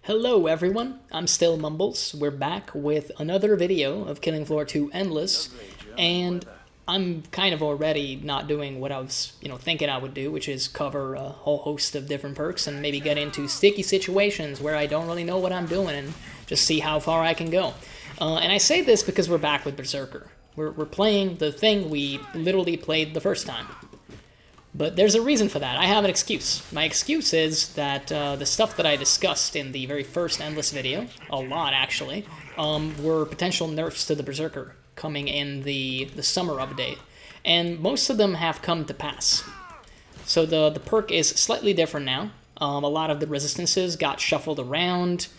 Hello everyone, I'm still Mumbles. We're back with another video of Killing Floor 2 Endless, and I'm kind of already not doing what I was, thinking I would do, which is cover a whole host of different perks and maybe get into sticky situations where I don't really know what I'm doing and just see how far I can go. And I say this because we're back with Berserker. We're playing the thing we literally played the first time. But there's a reason for that. I have an excuse. My excuse is that the stuff that I discussed in the very first Endless video, a lot actually, were potential nerfs to the Berserker coming in the summer update. And most of them have come to pass. So the perk is slightly different now. A lot of the resistances got shuffled around.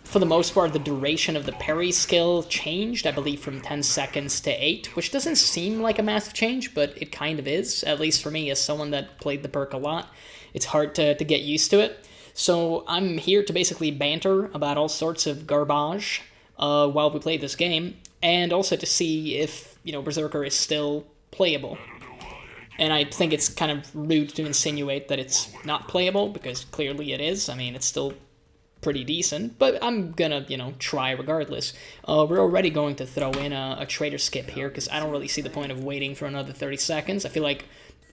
For the most part, the duration of the parry skill changed, I believe from 10 seconds to 8, which doesn't seem like a massive change, but it kind of is, at least for me as someone that played the perk a lot. It's hard to get used to it. So I'm here to basically banter about all sorts of garbage while we play this game, and also to see if, Berserker is still playable. And I think it's kind of rude to insinuate that it's not playable, because clearly it is. I mean, it's still pretty decent, but I'm gonna, try regardless. We're already going to throw in a trader skip here, because I don't really see the point of waiting for another 30 seconds. I feel like,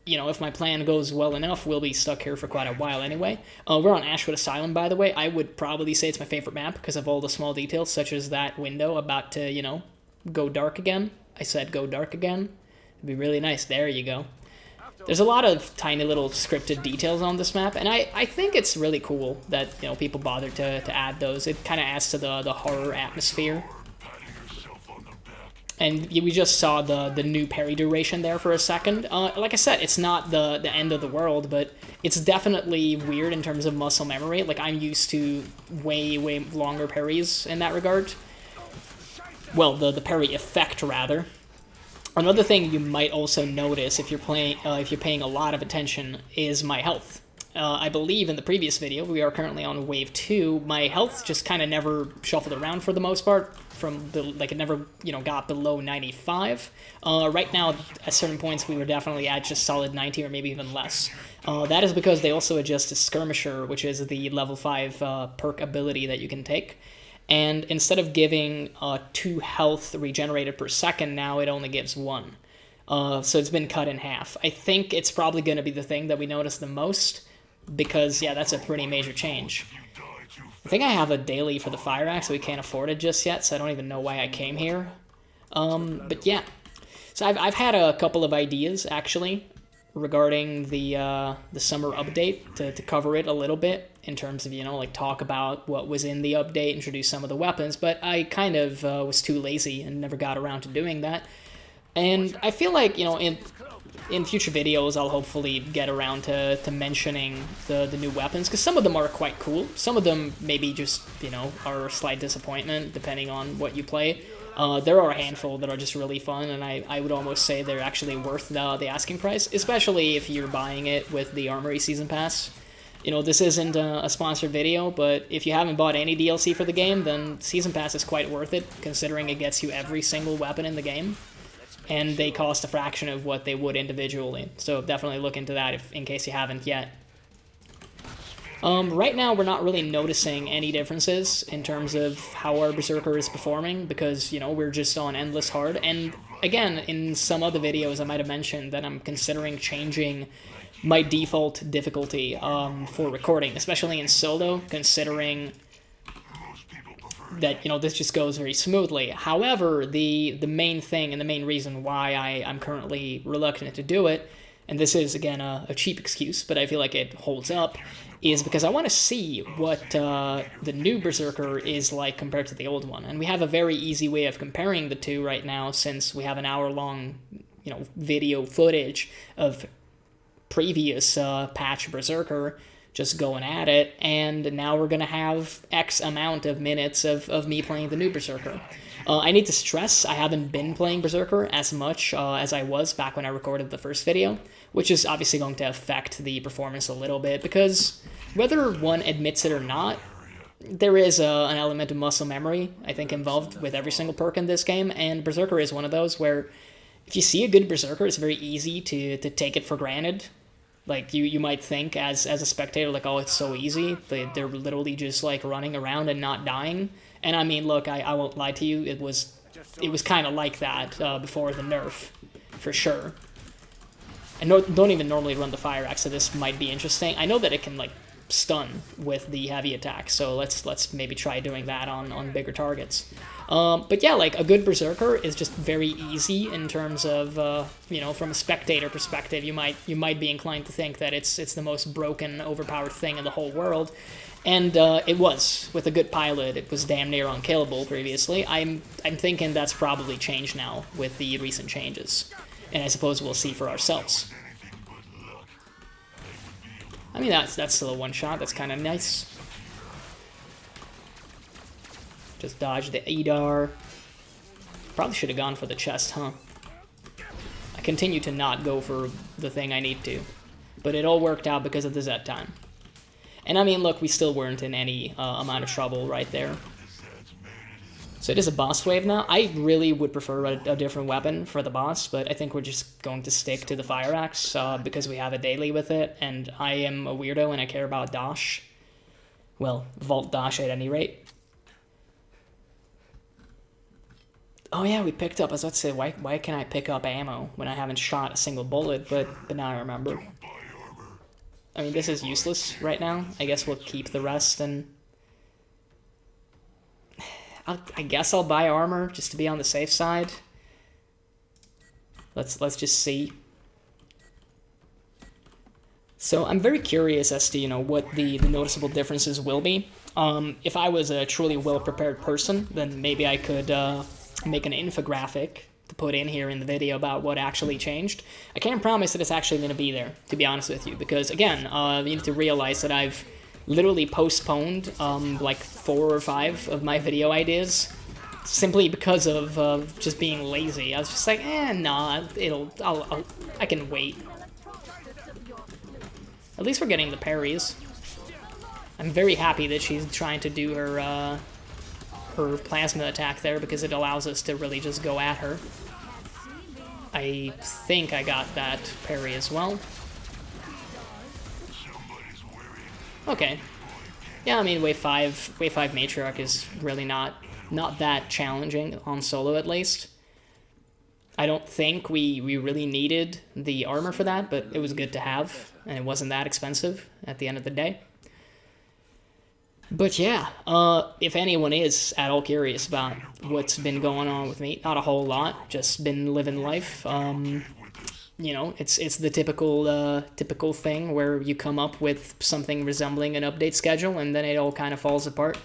if my plan goes well enough, we'll be stuck here for quite a while anyway. We're on Ashwood Asylum, by the way. I would probably say it's my favorite map because of all the small details, such as that window about to, go dark again. I said go dark again. It'd be really nice. There you go. There's a lot of tiny little scripted details on this map, and I think it's really cool that people bother to add those. It kind of adds to the horror atmosphere. And we just saw the new parry duration there for a second. Like I said, it's not the end of the world, but it's definitely weird in terms of muscle memory. Like, I'm used to way longer parries in that regard. Well, the parry effect, rather. Another thing you might also notice if you're paying a lot of attention is my health. I believe in the previous video, we are currently on wave 2, my health just kind of never shuffled around for the most part, it never, got below 95. Right now, at certain points, we were definitely at just solid 90 or maybe even less. That is because they also adjusted Skirmisher, which is the level 5 perk ability that you can take. And instead of giving 2 health regenerated per second, now it only gives 1. So it's been cut in half. I think it's probably going to be the thing that we notice the most, because, yeah, that's a pretty major change. I think I have a daily for the Fire Axe, so we can't afford it just yet, so I don't even know why I came here. But yeah. So I've had a couple of ideas, actually, regarding the summer update to cover it a little bit in terms of, talk about what was in the update, introduce some of the weapons, but I kind of was too lazy and never got around to doing that. And I feel like, in future videos, I'll hopefully get around to mentioning the new weapons, because some of them are quite cool. Some of them maybe just, are a slight disappointment, depending on what you play. There are a handful that are just really fun, and I would almost say they're actually worth the asking price, especially if you're buying it with the Armory Season Pass. This isn't a sponsored video, but if you haven't bought any DLC for the game, then Season Pass is quite worth it, considering it gets you every single weapon in the game, and they cost a fraction of what they would individually. So definitely look into that in case you haven't yet. Right now, we're not really noticing any differences in terms of how our Berserker is performing, because, we're just on Endless Hard. And again, in some other videos, I might have mentioned that I'm considering changing my default difficulty for recording, especially in solo, considering that, this just goes very smoothly. However, the main thing and the main reason why I'm currently reluctant to do it, and this is, again, a cheap excuse, but I feel like it holds up, is because I want to see what the new Berserker is like compared to the old one. And we have a very easy way of comparing the two right now, since we have an hour-long, video footage of previous patch Berserker just going at it, and now we're going to have X amount of minutes of me playing the new Berserker. I need to stress, I haven't been playing Berserker as much as I was back when I recorded the first video, which is obviously going to affect the performance a little bit, because whether one admits it or not, there is an element of muscle memory, I think, involved with every single perk in this game, and Berserker is one of those where if you see a good Berserker, it's very easy to take it for granted. Like, you might think as a spectator, like, oh, it's so easy. They're literally just, like, running around and not dying. And I mean, look, I won't lie to you, it was kind of like that before the nerf, for sure. I don't even normally run the Fire Axe, so this might be interesting. I know that it can, like, stun with the heavy attack, so let's maybe try doing that on bigger targets. But yeah, like, a good Berserker is just very easy in terms of, you know, from a spectator perspective, you might be inclined to think that it's the most broken, overpowered thing in the whole world. And it was. With a good pilot, it was damn near unkillable previously. I'm thinking that's probably changed now with the recent changes. And I suppose we'll see for ourselves. I mean, that's still a one-shot. That's kind of nice. Just dodge the Adar. Probably should have gone for the chest, huh? I continue to not go for the thing I need to. But it all worked out because of the Z time. And I mean, look, we still weren't in any amount of trouble right there. So it is a boss wave now. I really would prefer a different weapon for the boss, but I think we're just going to stick to the Fire Axe because we have a daily with it, and I am a weirdo and I care about dash. Well, vault dash at any rate. Oh yeah, we picked up, I was about to say, why can I pick up ammo when I haven't shot a single bullet, but now I remember. I mean, this is useless right now. I guess we'll keep the rest, and I guess I'll buy armor just to be on the safe side. Let's just see. So I'm very curious as to, you know, what the noticeable differences will be. If I was a truly well-prepared person, then maybe I could make an infographic to put in here in the video about what actually changed. I can't promise that it's actually going to be there, to be honest with you, because, again, you need to realize that I've literally postponed like 4 or 5 of my video ideas simply because of just being lazy. I was just like, nah, I can wait. At least we're getting the parries. I'm very happy that she's trying to do her plasma attack there because it allows us to really just go at her. I think I got that parry as well. Okay. Yeah, I mean, Wave 5 Matriarch is really not that challenging, on solo at least. I don't think we really needed the armor for that, but it was good to have, and it wasn't that expensive at the end of the day. But yeah, if anyone is at all curious about what's been going on with me, not a whole lot, just been living life. You know, it's the typical thing where you come up with something resembling an update schedule and then it all kind of falls apart.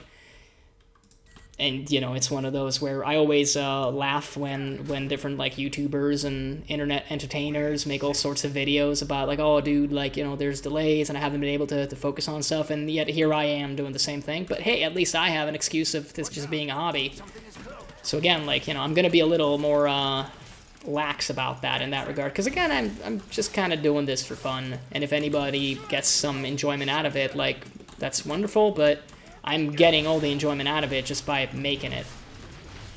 And, you know, it's one of those where I always laugh when different, like, YouTubers and internet entertainers make all sorts of videos about, like, oh, dude, like, you know, there's delays and I haven't been able to focus on stuff, and yet here I am doing the same thing. But hey, at least I have an excuse of this just being a hobby. So again, like, you know, I'm going to be a little more lax about that in that regard, because again, I'm just kind of doing this for fun, and if anybody gets some enjoyment out of it, like, that's wonderful, but I'm getting all the enjoyment out of it just by making it.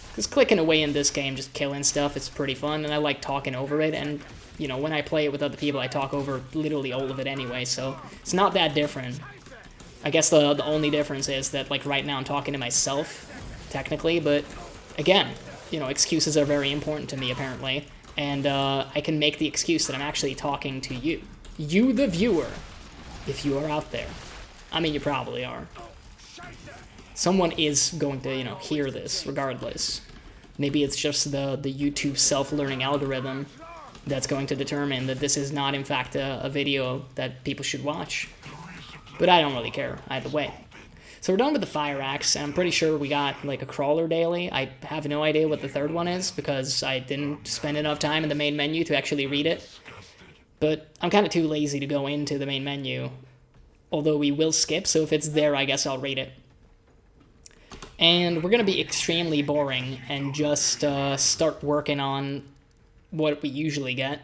Because clicking away in this game, just killing stuff, it's pretty fun, and I like talking over it, and, you know, when I play it with other people, I talk over literally all of it anyway, so it's not that different. I guess the only difference is that, like, right now I'm talking to myself, technically, but, again, you know, excuses are very important to me, apparently, and I can make the excuse that I'm actually talking to you. You, the viewer, if you are out there. I mean, you probably are. Someone is going to, you know, hear this regardless. Maybe it's just the YouTube self-learning algorithm that's going to determine that this is not, in fact, a video that people should watch. But I don't really care, either way. So we're done with the Fire Axe, and I'm pretty sure we got, like, a Crawler daily. I have no idea what the third one is, because I didn't spend enough time in the main menu to actually read it. But I'm kind of too lazy to go into the main menu, although we will skip, so if it's there, I guess I'll read it. And we're going to be extremely boring and just start working on what we usually get.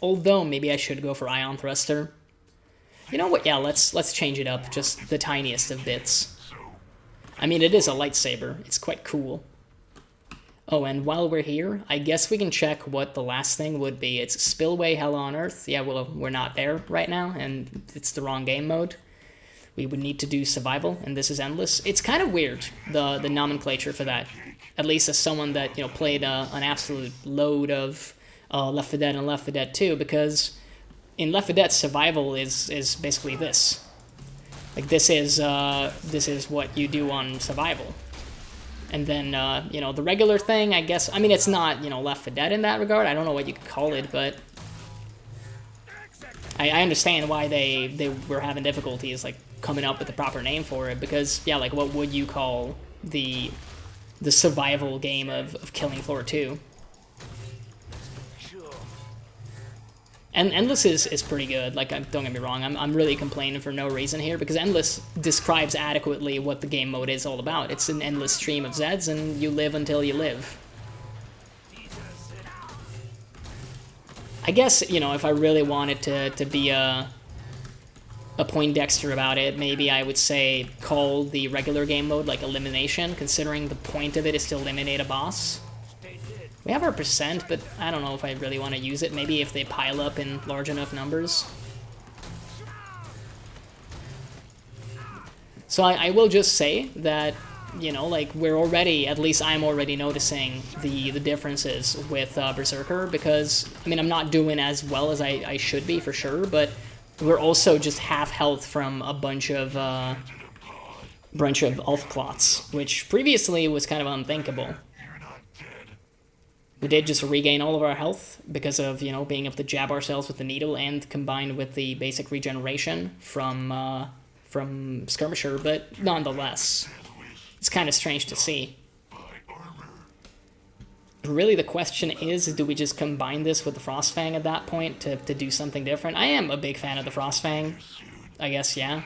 Although, maybe I should go for Ion Thruster. You know what? Yeah, let's change it up, just the tiniest of bits. I mean, it is a lightsaber. It's quite cool. Oh, and while we're here, I guess we can check what the last thing would be. It's Spillway Hell on Earth. Yeah, well, we're not there right now, and it's the wrong game mode. We would need to do survival, and this is endless. It's kind of weird, the nomenclature for that. At least as someone that, you know, played an absolute load of Left 4 Dead and Left 4 Dead 2, because in Left 4 Dead, survival is basically this. Like, this is what you do on survival. And then, you know, the regular thing, I guess, I mean, it's not, you know, Left 4 Dead in that regard. I don't know what you could call it, but I understand why they were having difficulties, like, coming up with the proper name for it, because, yeah, like, what would you call the survival game of Killing Floor 2? And Endless is pretty good. Like, don't get me wrong, I'm really complaining for no reason here, because Endless describes adequately what the game mode is all about. It's an endless stream of Zeds, and you live until you live. I guess, you know, if I really wanted to be a Poindexter about it, maybe I would say call the regular game mode, like, Elimination, considering the point of it is to eliminate a boss. We have our percent, but I don't know if I really want to use it. Maybe if they pile up in large enough numbers. So I will just say that, you know, like, we're already, at least I'm already noticing the differences with Berserker, because, I mean, I'm not doing as well as I should be, for sure, but we're also just half health from a bunch of Ulf Clots, which previously was kind of unthinkable. We did just regain all of our health because of, you know, being able to jab ourselves with the needle, and combined with the basic regeneration from Skirmisher, but nonetheless, it's kind of strange to see. Really, the question is, do we just combine this with the Frostfang at that point to do something different? I am a big fan of the Frostfang. I guess, yeah.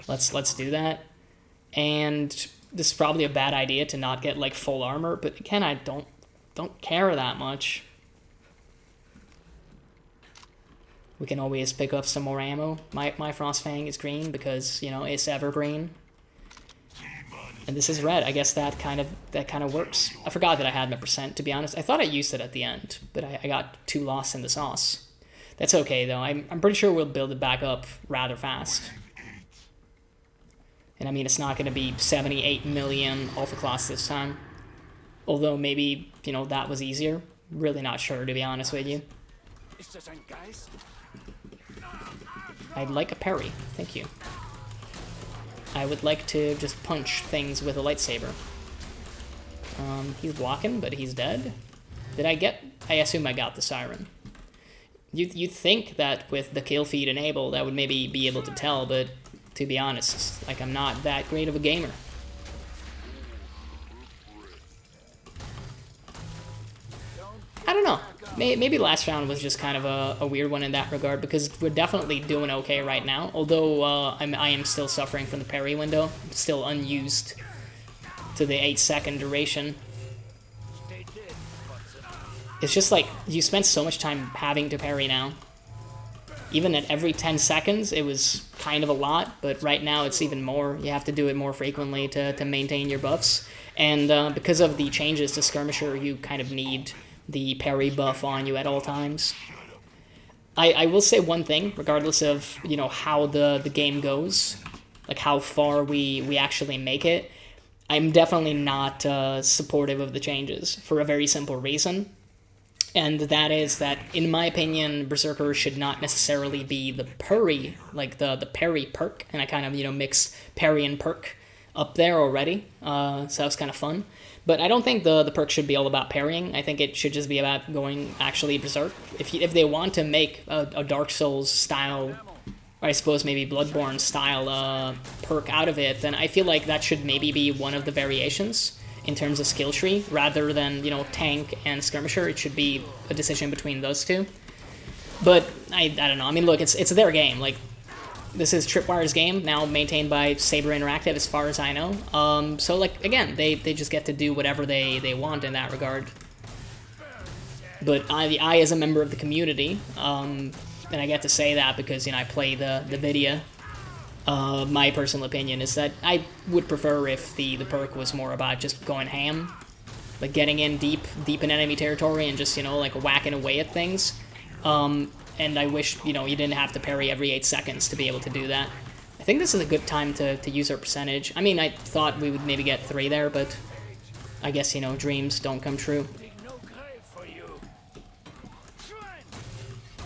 Let's do that. And this is probably a bad idea to not get, like, full armor, but again, I don't care that much. We can always pick up some more ammo. My Frostfang is green because, you know, it's evergreen. And this is red. I guess that kind of works. I forgot that I had my percent, to be honest. I thought I used it at the end, but I got too lost in the sauce. That's okay, though. I'm pretty sure we'll build it back up rather fast. And I mean, it's not going to be 78 million Alpha Class this time. Although maybe, you know, that was easier. Really not sure, to be honest with you. I'd like a parry. Thank you. I would like to just punch things with a lightsaber. He's blocking, but he's dead. Did I get... I assume I got the siren. You'd think that with the kill feed enabled, I would maybe be able to tell, but to be honest, like, I'm not that great of a gamer. I don't know. Maybe last round was just kind of a weird one in that regard, because we're definitely doing okay right now. Although I am still suffering from the parry window. Still unused to the 8-second duration. It's just like, you spend so much time having to parry now. Even at every 10 seconds, it was kind of a lot, but right now it's even more. You have to do it more frequently to maintain your buffs. And because of the changes to Skirmisher, you kind of need the parry buff on you at all times. I will say one thing, regardless of, you know, how the game goes, like how far we actually make it, I'm definitely not supportive of the changes for a very simple reason. And that is that, in my opinion, Berserker should not necessarily be the parry, like the parry perk, and I kind of, you know, mix parry and perk up there already, so that was kind of fun. But I don't think the perk should be all about parrying. I think it should just be about going actually berserk. If they want to make a Dark Souls style, or I suppose maybe Bloodborne style perk out of it, then I feel like that should maybe be one of the variations in terms of skill tree, rather than, you know, tank and skirmisher. It should be a decision between those two. But I don't know. I mean, look, it's their game. Like, this is Tripwire's game, now maintained by Saber Interactive, as far as I know. So, like, again, they just get to do whatever they want in that regard. But I as a member of the community, and I get to say that because, you know, I play the video, my personal opinion is that I would prefer if the perk was more about just going ham, like getting in deep in enemy territory and just, you know, like whacking away at things. And I wish, you know, you didn't have to parry every 8 seconds to be able to do that. I think this is a good time to use our percentage. I mean, I thought we would maybe get 3 there, but I guess, you know, dreams don't come true.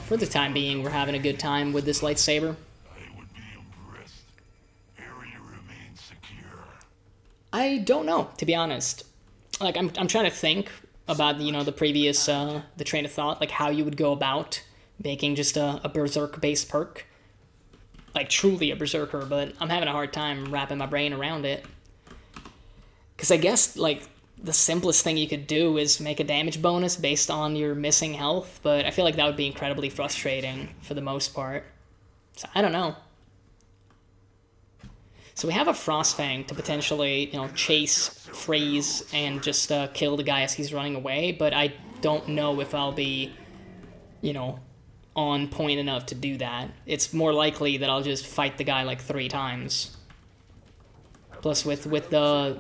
For the time being, we're having a good time with this lightsaber. I don't know, to be honest. Like, I'm trying to think about, you know, the previous, the train of thought, like how you would go about making just a Berserker-based perk. Like, truly a Berserker, but I'm having a hard time wrapping my brain around it. Because I guess, like, the simplest thing you could do is make a damage bonus based on your missing health, but I feel like that would be incredibly frustrating for the most part. So, I don't know. So we have a Frostfang to potentially, you know, chase, freeze, and just kill the guy as he's running away, but I don't know if I'll be, you know, on point enough to do that. It's more likely that I'll just fight the guy like 3 times. Plus with the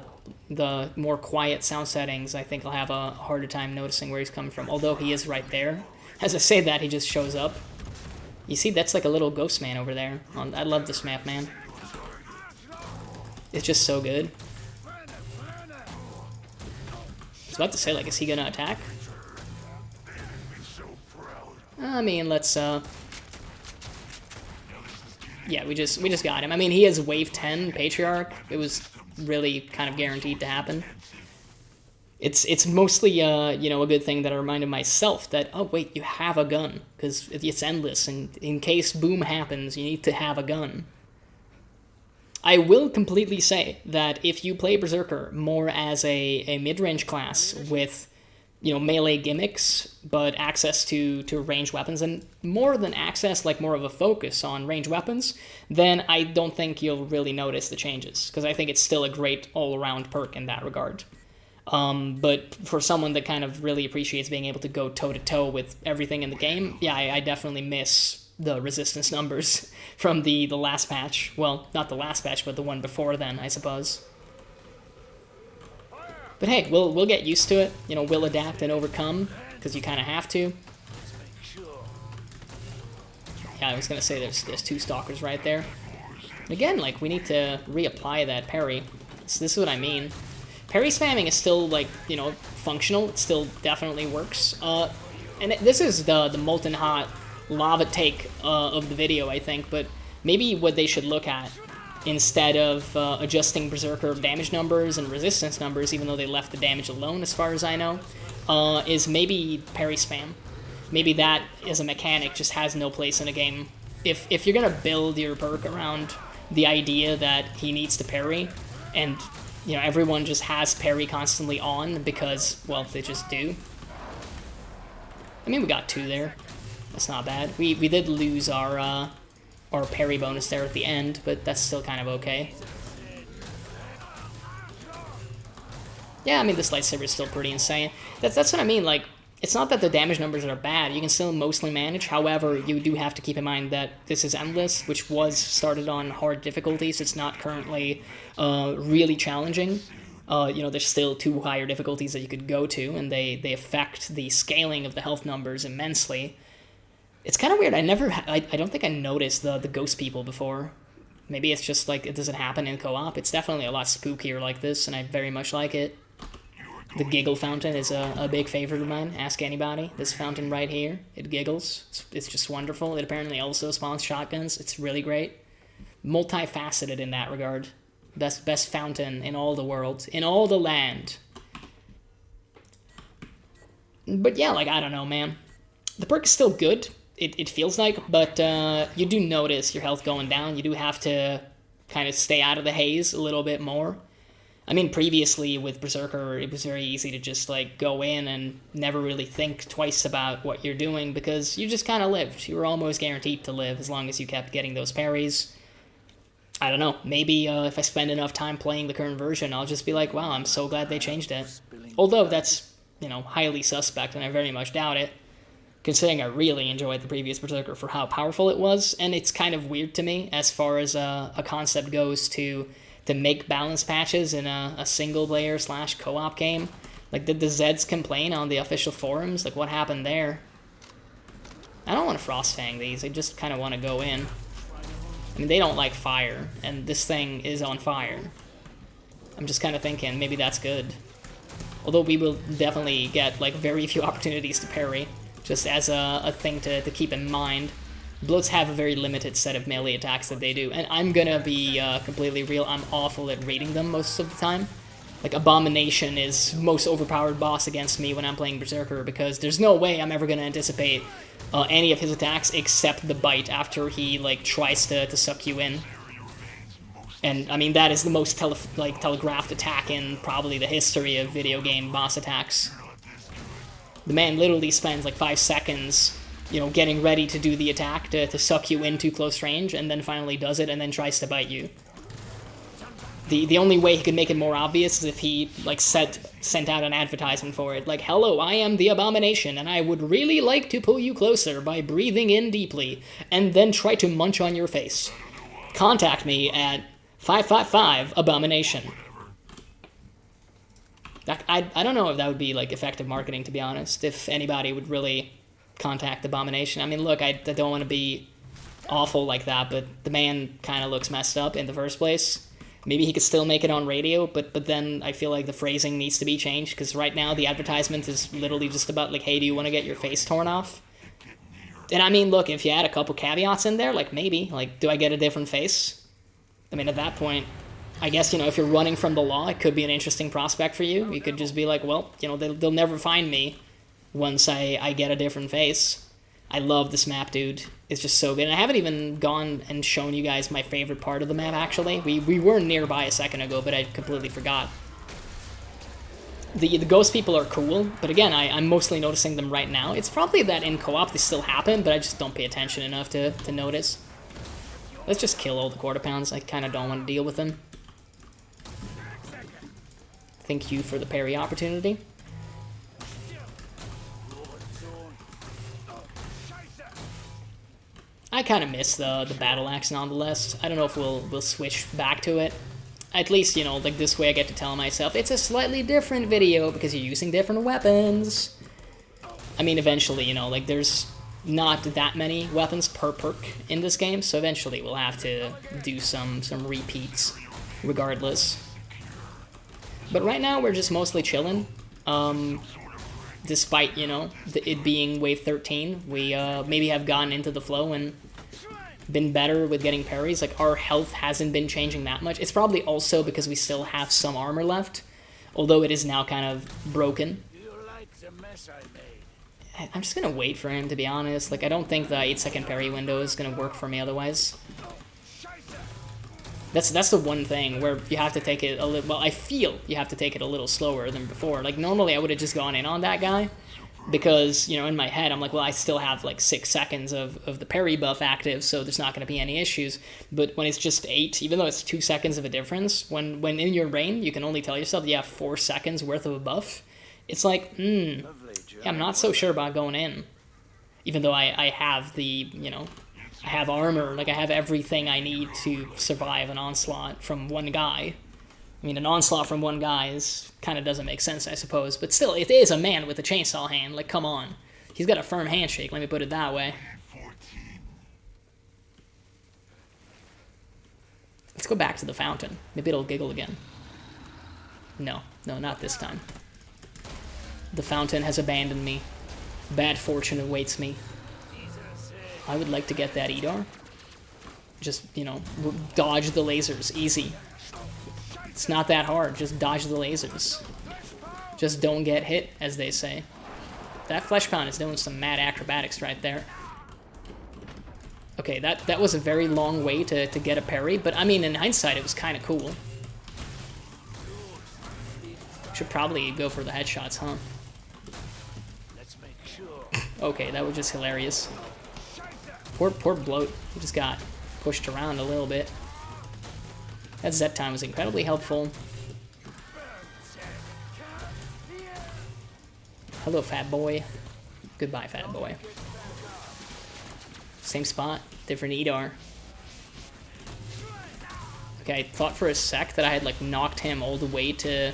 more quiet sound settings, I think I'll have a harder time noticing where he's coming from, although he is right there. As I say that, he just shows up. You see, that's like a little ghost man over there. I love this map, man. It's just so good. I was about to say, like, is he gonna attack? I mean, let's, yeah, we just got him. I mean, he has wave 10 Patriarch. It was really kind of guaranteed to happen. It's mostly, you know, a good thing that I reminded myself that, oh, wait, you have a gun, because it's endless, and in case boom happens, you need to have a gun. I will completely say that if you play Berserker more as a mid-range class with, you know, melee gimmicks, but access to ranged weapons, and more than access, like more of a focus on ranged weapons, then I don't think you'll really notice the changes, because I think it's still a great all-around perk in that regard. But for someone that kind of really appreciates being able to go toe-to-toe with everything in the game, yeah, I definitely miss the resistance numbers from the last patch. Well, not the last patch, but the one before then, I suppose. But hey, we'll get used to it. You know, we'll adapt and overcome, because you kind of have to. Yeah, I was gonna say there's 2 stalkers right there. And again, like, we need to reapply that parry. So this is what I mean. Parry spamming is still, like, you know, functional. It still definitely works. And this is the molten hot lava take of the video, I think, but maybe what they should look at, instead of adjusting Berserker damage numbers and resistance numbers, even though they left the damage alone as far as I know, is maybe parry spam. Maybe that, as a mechanic, just has no place in a game. If you're gonna build your perk around the idea that he needs to parry, and, you know, everyone just has parry constantly on because, well, they just do. I mean, we got 2 there. That's not bad. We did lose our parry bonus there at the end, but that's still kind of okay. Yeah, I mean, this lightsaber is still pretty insane. That's what I mean, like, it's not that the damage numbers are bad. You can still mostly manage. However, you do have to keep in mind that this is Endless, which was started on hard difficulties. It's not currently really challenging. You know, there's still 2 higher difficulties that you could go to, and they affect the scaling of the health numbers immensely. It's kind of weird. I don't think I noticed the ghost people before. Maybe it's just like it doesn't happen in co-op. It's definitely a lot spookier like this, and I very much like it. The giggle fountain is a big favorite of mine. Ask anybody. This fountain right here, it giggles. It's just wonderful. It apparently also spawns shotguns. It's really great. Multifaceted in that regard. Best fountain in all the world. In all the land. But yeah, like, I don't know, man. The perk is still good. It feels like, but you do notice your health going down. You do have to kind of stay out of the haze a little bit more. I mean, previously with Berserker, it was very easy to just, like, go in and never really think twice about what you're doing, because you just kind of lived. You were almost guaranteed to live as long as you kept getting those parries. I don't know, maybe if I spend enough time playing the current version, I'll just be like, wow, I'm so glad they changed it. Although that's, you know, highly suspect, and I very much doubt it, considering I really enjoyed the previous Berserker for how powerful it was, and it's kind of weird to me as far as a concept goes to make balance patches in a single-player / co-op game. Like, did the Zeds complain on the official forums? Like, what happened there? I don't want to Frostfang these. I just kind of want to go in. I mean, they don't like fire, and this thing is on fire. I'm just kind of thinking maybe that's good. Although we will definitely get, like, very few opportunities to parry, just as a thing to keep in mind. Bloats have a very limited set of melee attacks that they do, and I'm gonna be completely real, I'm awful at reading them most of the time. Like, Abomination is most overpowered boss against me when I'm playing Berserker, because there's no way I'm ever gonna anticipate any of his attacks except the bite after he, like, tries to suck you in. And, I mean, that is the most telegraphed attack in probably the history of video game boss attacks. The man literally spends, like, 5 seconds, you know, getting ready to do the attack to suck you into close range, and then finally does it, and then tries to bite you. The only way he could make it more obvious is if he, like, sent out an advertisement for it. Like, hello, I am the Abomination, and I would really like to pull you closer by breathing in deeply, and then try to munch on your face. Contact me at 555 Abomination. I don't know if that would be, like, effective marketing, to be honest, if anybody would really contact Abomination. I mean, look, I don't want to be awful like that, but the man kind of looks messed up in the first place. Maybe he could still make it on radio, but then I feel like the phrasing needs to be changed, because right now the advertisement is literally just about, like, hey, do you want to get your face torn off? And I mean, look, if you add a couple caveats in there, like, maybe, like, do I get a different face? I mean, at that point, I guess, you know, if you're running from the law, it could be an interesting prospect for you. You could just be like, well, you know, they'll never find me once I get a different face. I love this map, dude. It's just so good. And I haven't even gone and shown you guys my favorite part of the map, actually. We were nearby a second ago, but I completely forgot. The ghost people are cool, but again, I'm mostly noticing them right now. It's probably that in co-op they still happen, but I just don't pay attention enough to notice. Let's just kill all the quarter pounds. I kind of don't want to deal with them. Thank you for the parry opportunity. I kind of miss the battle axe nonetheless. I don't know if we'll switch back to it. At least, you know, like, this way I get to tell myself it's a slightly different video because you're using different weapons. I mean, eventually, you know, like, there's not that many weapons per perk in this game, so eventually we'll have to do some repeats regardless. But right now we're just mostly chilling. Despite, you know, it being wave 13, we maybe have gotten into the flow and been better with getting parries. Like, our health hasn't been changing that much. It's probably also because we still have some armor left, although it is now kind of broken. I'm just gonna wait for him, to be honest. Like, I don't think the 8-second parry window is gonna work for me otherwise. That's the one thing where you have to take it a little... Well, I feel you have to take it a little slower than before. Like, normally I would have just gone in on that guy because, you know, in my head I'm like, well, I still have, like, 6 seconds of the parry buff active, so there's not going to be any issues. But when it's just 8, even though it's 2 seconds of a difference, when in your brain you can only tell yourself you have 4 seconds worth of a buff, it's like, yeah, I'm not so sure about going in. Even though I have the, you know... I have armor, like, I have everything I need to survive an onslaught from one guy. I mean, an onslaught from one guy is kind of doesn't make sense, I suppose, but still, it is a man with a chainsaw hand, like, come on. He's got a firm handshake, let me put it that way. Let's go back to the fountain. Maybe it'll giggle again. No, not this time. The fountain has abandoned me. Bad fortune awaits me. I would like to get that Edar. Just, you know, dodge the lasers. Easy. It's not that hard. Just dodge the lasers. Just don't get hit, as they say. That Flesh Pound is doing some mad acrobatics right there. Okay, that was a very long way to get a parry, but I mean, in hindsight, it was kind of cool. Should probably go for the headshots, huh? Okay, that was just hilarious. Poor Bloat, he just got pushed around a little bit. That Z time was incredibly helpful. Hello, fat boy. Goodbye, fat boy. Same spot, different Edar. Okay, I thought for a sec that I had, like, knocked him all the way to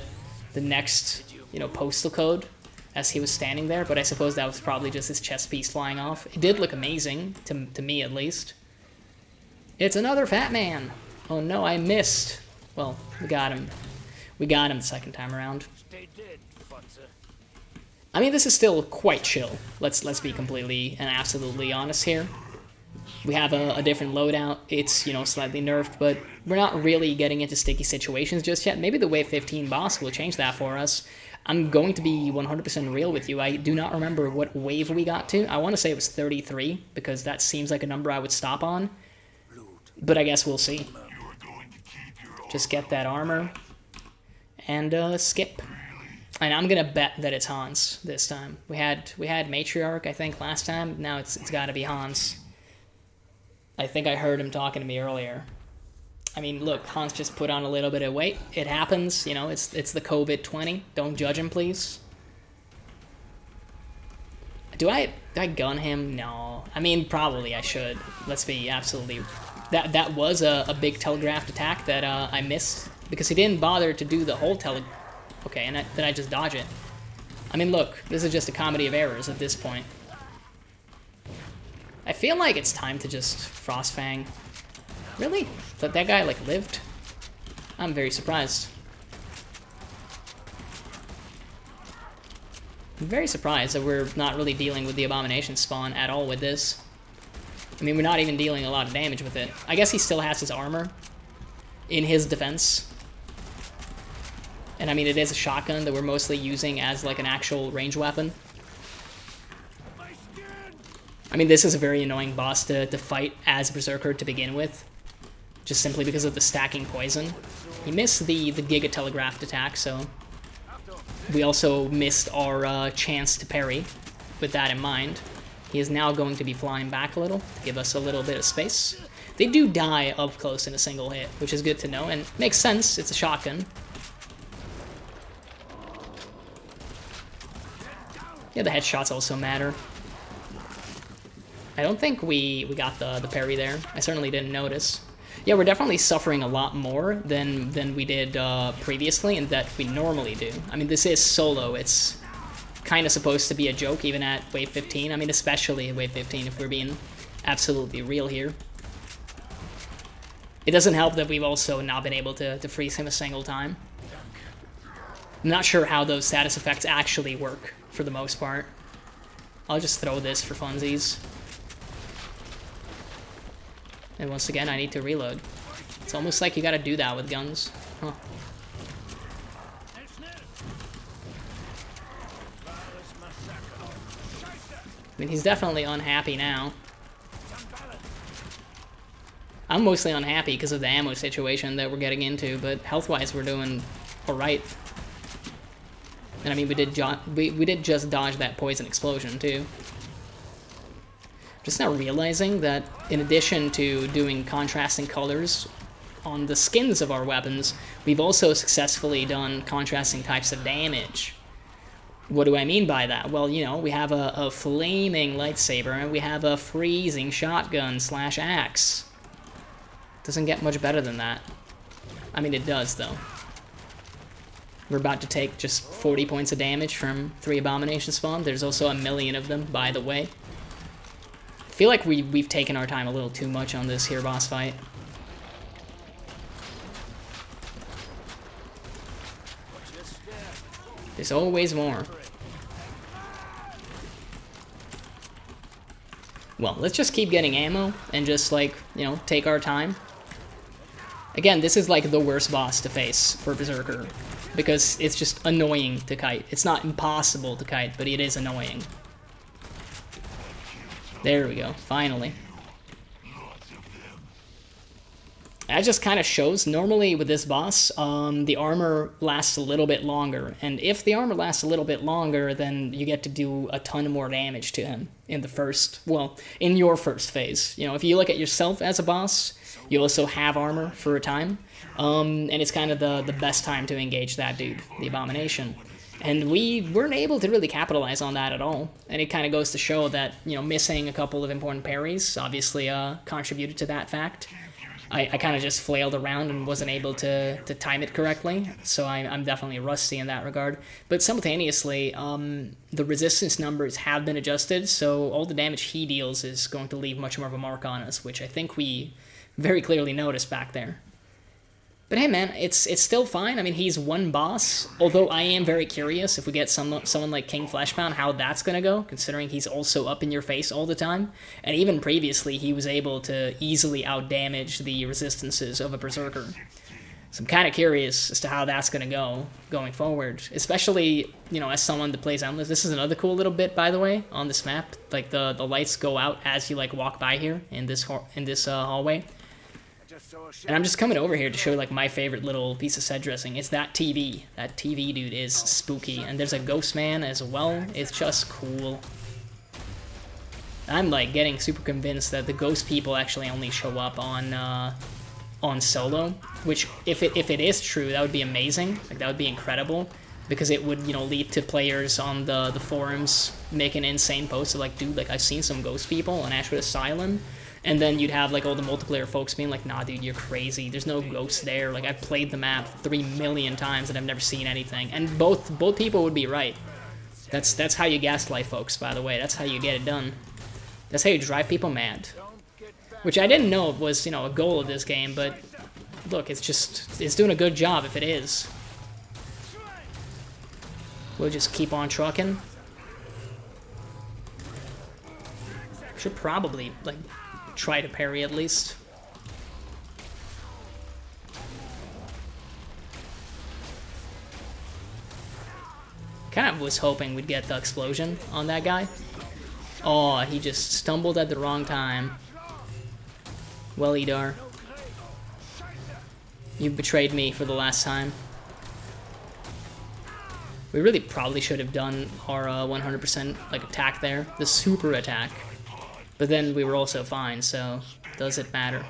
the next, you know, postal code as he was standing there, but I suppose that was probably just his chest piece flying off. It did look amazing, to me at least. It's another fat man! Oh no, I missed. Well, we got him. We got him the second time around. I mean, this is still quite chill. Let's be completely and absolutely honest here. We have a different loadout. It's, you know, slightly nerfed, but we're not really getting into sticky situations just yet. Maybe the Wave 15 boss will change that for us. I'm going to be 100% real with you. I do not remember what wave we got to. I want to say it was 33, because that seems like a number I would stop on. But I guess we'll see. Just get that armor. And skip. And I'm gonna bet that it's Hans this time. We had Matriarch, I think, last time. Now it's gotta be Hans. I think I heard him talking to me earlier. I mean, look, Hans just put on a little bit of weight. It happens, you know, it's the COVID-20. Don't judge him, please. Do I gun him? No. I mean, probably I should. Let's be absolutely... That was a big telegraphed attack that I missed, because he didn't bother to do the whole Okay, and then I just dodge it. I mean, look, this is just a comedy of errors at this point. I feel like it's time to just Frostfang. Really? That guy, like, lived? I'm very surprised. I'm very surprised that we're not really dealing with the Abomination spawn at all with this. I mean, we're not even dealing a lot of damage with it. I guess he still has his armor in his defense. And I mean, it is a shotgun that we're mostly using as like an actual range weapon. I mean, this is a very annoying boss to fight as Berserker to begin with. Just simply because of the stacking poison. He missed the Giga Telegraphed attack, so... We also missed our chance to parry with that in mind. He is now going to be flying back a little to give us a little bit of space. They do die up close in a single hit, which is good to know, and makes sense, it's a shotgun. Yeah, the headshots also matter. I don't think we got the parry there. I certainly didn't notice. Yeah, we're definitely suffering a lot more than we did previously, and that we normally do. I mean, this is solo. It's kind of supposed to be a joke, even at Wave 15. I mean, especially at Wave 15, if we're being absolutely real here. It doesn't help that we've also not been able to freeze him a single time. I'm not sure how those status effects actually work, for the most part. I'll just throw this for funsies. And once again, I need to reload. It's almost like you gotta do that with guns. Huh. I mean, he's definitely unhappy now. I'm mostly unhappy because of the ammo situation that we're getting into, but health-wise we're doing alright. And I mean, we did just dodge that poison explosion, too. Just now realizing that in addition to doing contrasting colors on the skins of our weapons, we've also successfully done contrasting types of damage. What do I mean by that? Well, you know, we have a flaming lightsaber, and we have a freezing shotgun / axe. Doesn't get much better than that. I mean, it does, though. We're about to take just 40 points of damage from 3 Abomination spawn. There's also a million of them, by the way. I feel like we've taken our time a little too much on this here boss fight. There's always more. Well, let's just keep getting ammo and just, like, you know, take our time. Again, this is like the worst boss to face for Berserker, because it's just annoying to kite. It's not impossible to kite, but it is annoying. There we go, finally. That just kind of shows, normally with this boss, the armor lasts a little bit longer, and if the armor lasts a little bit longer, then you get to do a ton more damage to him in the first, well, in your first phase. You know, if you look at yourself as a boss, you also have armor for a time, and it's kind of the best time to engage that dude, the Abomination. And we weren't able to really capitalize on that at all, and it kind of goes to show that, you know, missing a couple of important parries obviously contributed to that fact. I kind of just flailed around and wasn't able to time it correctly, so I'm definitely rusty in that regard. But simultaneously, the resistance numbers have been adjusted, so all the damage he deals is going to leave much more of a mark on us, which I think we very clearly noticed back there. But hey man, it's still fine. I mean, he's one boss, although I am very curious if we get someone like King Fleshpound, how that's going to go, considering he's also up in your face all the time. And even previously, he was able to easily outdamage the resistances of a Berserker. So I'm kind of curious as to how that's going to go going forward, especially, you know, as someone that plays Endless. This is another cool little bit, by the way, on this map. Like, the lights go out as you, like, walk by here in this hallway. And I'm just coming over here to show, like, my favorite little piece of set dressing. It's that TV. That TV, dude, is spooky. And there's a ghost man as well. It's just cool. I'm, like, getting super convinced that the ghost people actually only show up on solo. Which, if it is true, that would be amazing. Like, that would be incredible. Because it would, you know, lead to players on the forums making insane posts of, like, dude, like, I've seen some ghost people on Ashwood Asylum. And then you'd have, like, all the multiplayer folks being like, nah, dude, you're crazy. There's no ghosts there. Like, I've played the map 3 million times and I've never seen anything. And both people would be right. That's how you gaslight folks, by the way. That's how you get it done. That's how you drive people mad. Which I didn't know was, you know, a goal of this game, but look, it's doing a good job if it is. We'll just keep on trucking. Should probably, like, try to parry at least. Kind of was hoping we'd get the explosion on that guy. Oh, he just stumbled at the wrong time. Well, Idar. You betrayed me for the last time. We really probably should have done our 100% like attack there. The super attack. But then we were also fine, so does it matter?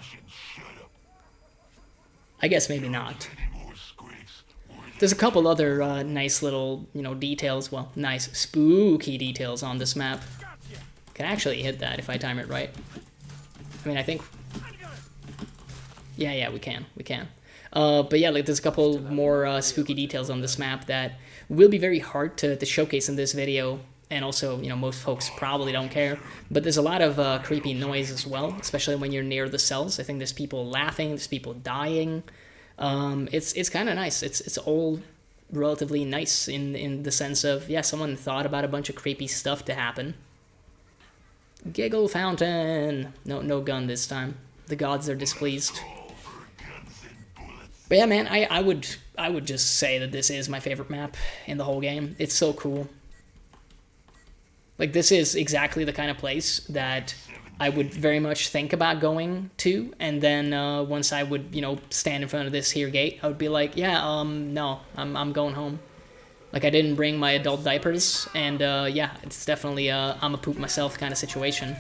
I guess maybe not. There's a couple other nice little, you know, details. Well, nice spooky details on this map. Can actually hit that if I time it right. I mean, I think... Yeah, we can. But yeah, like, there's a couple more spooky details on this map that will be very hard to showcase in this video. And also, you know, most folks probably don't care. But there's a lot of creepy noise as well, especially when you're near the cells. I think there's people laughing, there's people dying. It's kind of nice. It's all relatively nice in the sense of, yeah, someone thought about a bunch of creepy stuff to happen. Giggle fountain. No gun this time. The gods are displeased. But yeah, man, I would just say that this is my favorite map in the whole game. It's so cool. Like, this is exactly the kind of place that I would very much think about going to, and then once I would, you know, stand in front of this here gate, I would be like, yeah, no, I'm going home. Like, I didn't bring my adult diapers, and yeah, it's definitely I'm a poop myself kind of situation.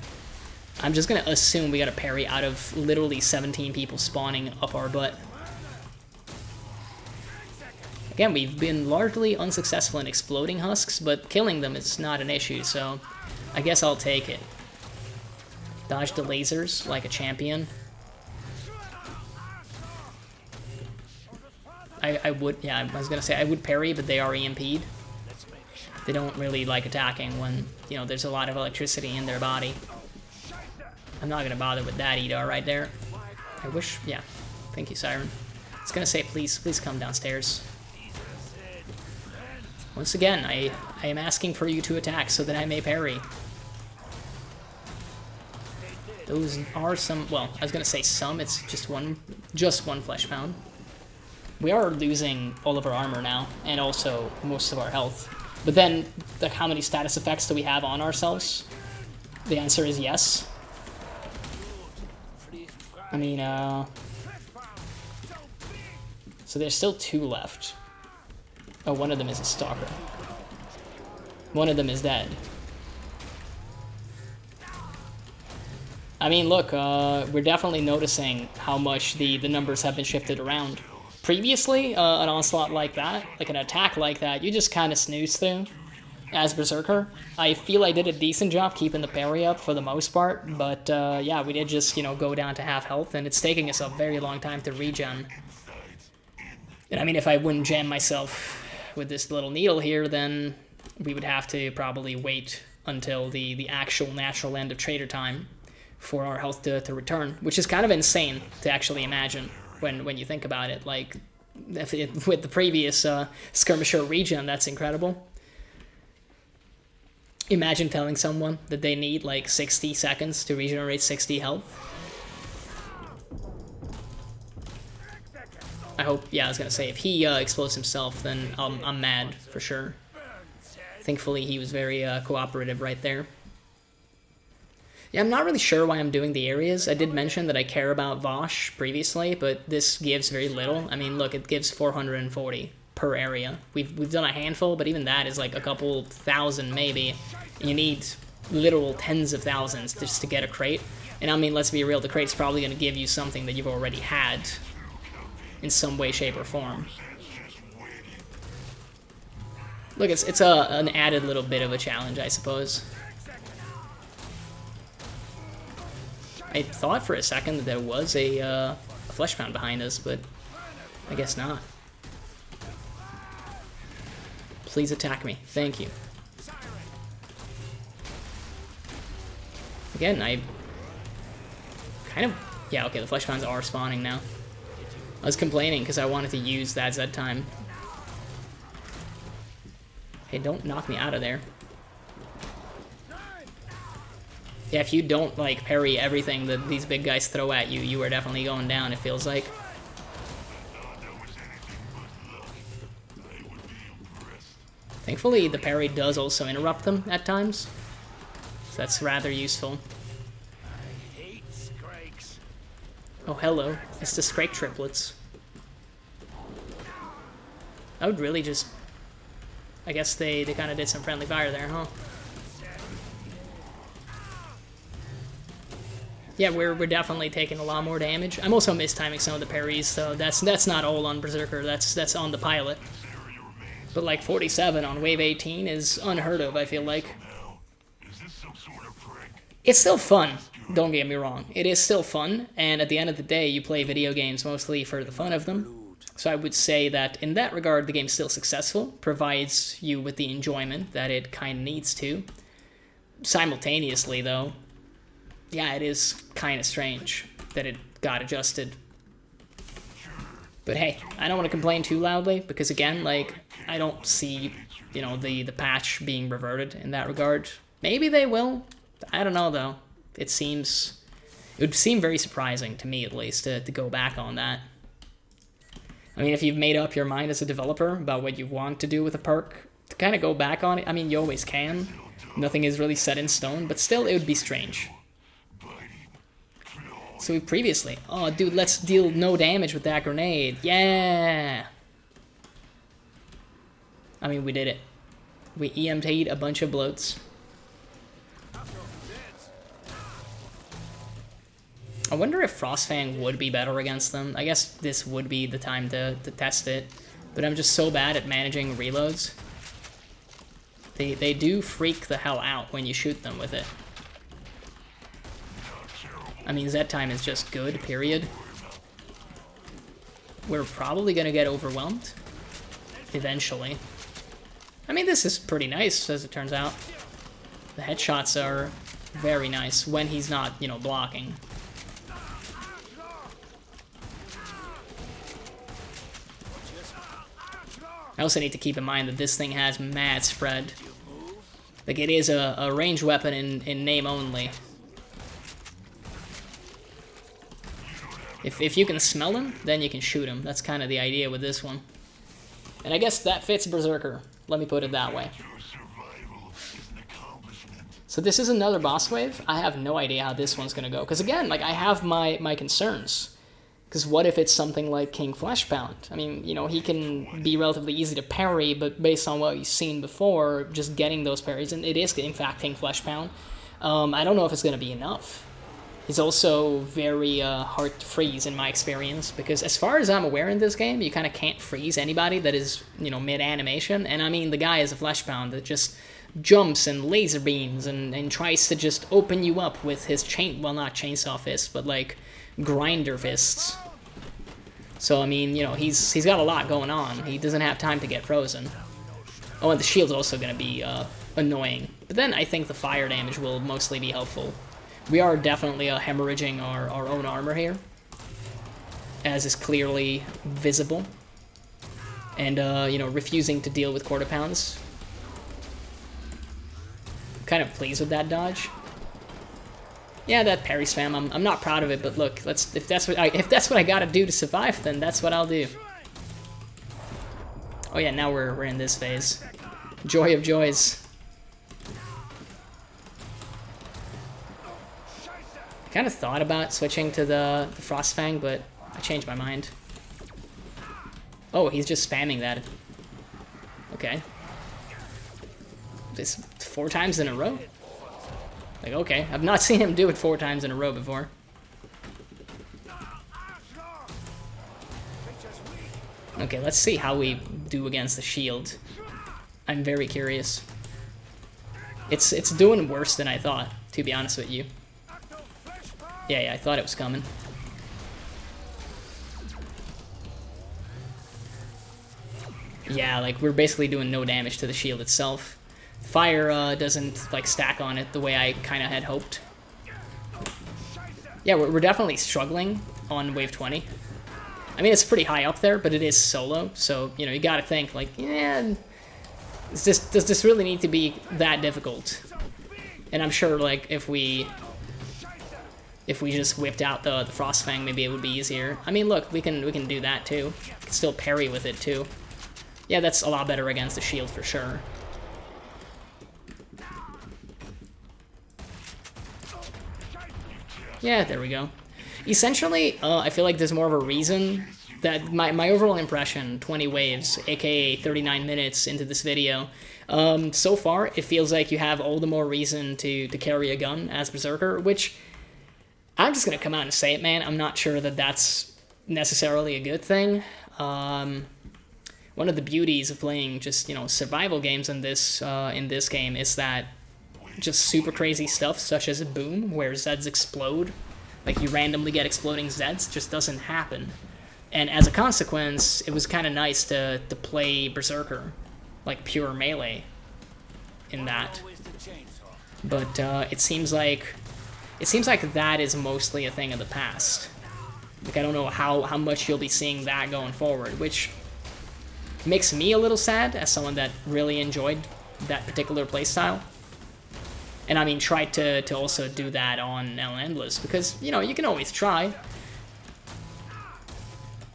I'm just gonna assume we got a parry out of literally 17 people spawning up our butt. Again, we've been largely unsuccessful in exploding husks, but killing them is not an issue, so I guess I'll take it. Dodge the lasers like a champion. I would, yeah, I was gonna say I would parry, but they are EMP'd. They don't really like attacking when, you know, there's a lot of electricity in their body. I'm not gonna bother with that Edar right there. I wish, yeah, thank you, Siren. I was gonna say, please come downstairs. Once again, I am asking for you to attack so that I may parry. Those are some, well, I was gonna say some, it's just one Fleshpound. We are losing all of our armor now, and also most of our health. But then, like, how many status effects do we have on ourselves? The answer is yes. I mean, so there's still 2 left. Oh, one of them is a stalker. One of them is dead. I mean, look, we're definitely noticing how much the numbers have been shifted around. Previously, an onslaught like that, like an attack like that, you just kind of snooze through. as Berserker. I feel I did a decent job keeping the parry up for the most part, but yeah, we did just, you know, go down to half health, and it's taking us a very long time to regen. And I mean, if I wouldn't jam myself with this little needle here, then we would have to probably wait until the actual natural end of trader time for our health to return, which is kind of insane to actually imagine when you think about it. Like, with the previous skirmisher regen, that's incredible. Imagine telling someone that they need like 60 seconds to regenerate 60 health. I hope, yeah, I was gonna say, if he explodes himself, then I'm mad for sure. Thankfully, he was very cooperative right there. Yeah, I'm not really sure why I'm doing the areas. I did mention that I care about Vosh previously, but this gives very little. I mean, look, it gives 440 per area. We've done a handful, but even that is like a couple thousand maybe. And you need literal tens of thousands just to get a crate. And I mean, let's be real, the crate's probably going to give you something that you've already had in some way, shape, or form. Look, it's an added little bit of a challenge, I suppose. I thought for a second that there was a flesh pound behind us, but I guess not. Please attack me. Thank you. Again, I kind of... Yeah, okay, the flesh pounds are spawning now. I was complaining because I wanted to use that Z time. Hey, don't knock me out of there. Yeah, if you don't, like, parry everything that these big guys throw at you, you are definitely going down, it feels like. Thankfully, the parry does also interrupt them at times. So that's rather useful. Oh, hello. It's the Scrake triplets. I would really just... I guess they kind of did some friendly fire there, huh? Yeah, we're definitely taking a lot more damage. I'm also mistiming some of the parries, so that's not all on Berserker, that's on the pilot. But like 47 on wave 18 is unheard of, I feel like. It's still fun, don't get me wrong. It is still fun, and at the end of the day, you play video games mostly for the fun of them. So I would say that in that regard, the game's still successful, provides you with the enjoyment that it kind of needs to. Simultaneously, though, yeah, it is kind of strange that it got adjusted. But hey, I don't want to complain too loudly, because again, like, I don't see, you know, the patch being reverted in that regard. Maybe they will. I don't know, though. It would seem very surprising, to me at least, to go back on that. I mean, if you've made up your mind as a developer about what you want to do with a perk, to kind of go back on it, I mean, you always can. Nothing is really set in stone, but still, it would be strange. So we previously... Oh, dude, let's deal no damage with that grenade. Yeah! I mean, we did it. We EMT'd a bunch of bloats. I wonder if Frostfang would be better against them. I guess this would be the time to test it. But I'm just so bad at managing reloads. They do freak the hell out when you shoot them with it. I mean, Z time is just good, period. We're probably gonna get overwhelmed. Eventually. I mean, this is pretty nice, as it turns out. The headshots are very nice when he's not, you know, blocking. I also need to keep in mind that this thing has mad spread. Like, it is a ranged weapon in name only. If you can smell him, then you can shoot him. That's kind of the idea with this one. And I guess that fits Berserker. Let me put it that way. So this is another boss wave. I have no idea how this one's going to go. Because again, like, I have my concerns. Because what if it's something like King Fleshpound? I mean, you know, he can be relatively easy to parry, but based on what you've seen before, just getting those parries, and it is, in fact, King Fleshpound, I don't know if it's going to be enough. He's also very hard to freeze in my experience, because as far as I'm aware in this game, you kind of can't freeze anybody that is, you know, mid-animation, and I mean, the guy is a Fleshpound that just jumps and laser beams and tries to just open you up with his not chainsaw fists, but like grinder fists. So I mean, you know, he's got a lot going on. He doesn't have time to get frozen. Oh, and the shield's also gonna be annoying. But then I think the fire damage will mostly be helpful. We are definitely hemorrhaging our own armor here, as is clearly visible. And, you know, refusing to deal with quarter pounds. I'm kind of pleased with that dodge. Yeah, that parry spam, I'm not proud of it, but look, if that's what I gotta do to survive, then that's what I'll do. Oh yeah, now we're in this phase. Joy of joys. I kind of thought about switching to the Frostfang, but I changed my mind. Oh, he's just spamming that. Okay. This 4 times in a row? Like, okay. I've not seen him do it 4 times in a row before. Okay, let's see how we do against the shield. I'm very curious. It's doing worse than I thought, to be honest with you. Yeah, I thought it was coming. Yeah, like, we're basically doing no damage to the shield itself. Fire doesn't, like, stack on it the way I kind of had hoped. Yeah, we're definitely struggling on wave 20. I mean, it's pretty high up there, but it is solo, so, you know, you gotta think, like, yeah, does this really need to be that difficult? And I'm sure, like, if we just whipped out the Frostfang, maybe it would be easier. I mean, look, we can do that, too. We can still parry with it, too. Yeah, that's a lot better against the shield, for sure. Yeah, there we go. Essentially, I feel like there's more of a reason that my overall impression, 20 waves, aka 39 minutes into this video, so far, it feels like you have all the more reason to carry a gun as Berserker, which, I'm just going to come out and say it, man, I'm not sure that that's necessarily a good thing. One of the beauties of playing just, you know, survival games in this game is that just super crazy stuff, such as a boom, where Zeds explode, like you randomly get exploding Zeds, just doesn't happen. And as a consequence, it was kind of nice to play Berserker, like pure melee, in that. But it seems like that is mostly a thing of the past. Like, I don't know how much you'll be seeing that going forward, which makes me a little sad as someone that really enjoyed that particular playstyle. And I mean, tried to also do that on El Endless, because, you know, you can always try.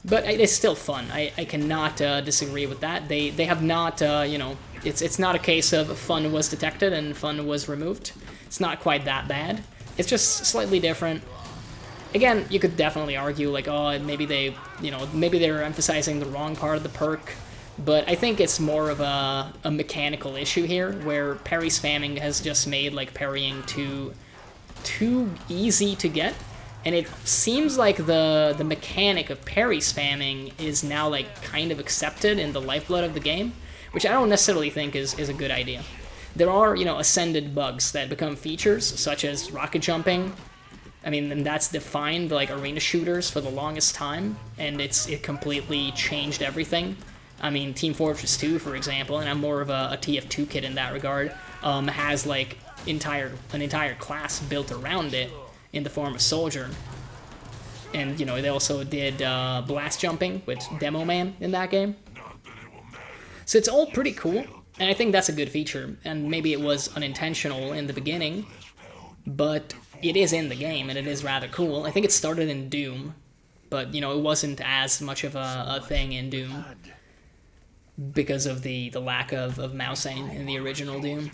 But it's still fun. I cannot disagree with that. They have not, you know, it's not a case of fun was detected and fun was removed. It's not quite that bad. It's just slightly different. Again, you could definitely argue, like, oh, maybe maybe they're emphasizing the wrong part of the perk. But I think it's more of a mechanical issue here, where parry spamming has just made, like, parrying too easy to get. And it seems like the mechanic of parry spamming is now, like, kind of accepted in the lifeblood of the game, which I don't necessarily think is a good idea. There are, you know, ascended bugs that become features, such as rocket jumping. I mean, and that's defined, like, arena shooters for the longest time, and it completely changed everything. I mean, Team Fortress 2, for example, and I'm more of a TF2 kid in that regard, has, like, an entire class built around it in the form of Soldier. And, you know, they also did blast jumping with Demo Man in that game. So it's all pretty cool, and I think that's a good feature. And maybe it was unintentional in the beginning, but it is in the game, and it is rather cool. I think it started in Doom, but, you know, it wasn't as much of a thing in Doom, because of the lack of mouse aim in the original Doom.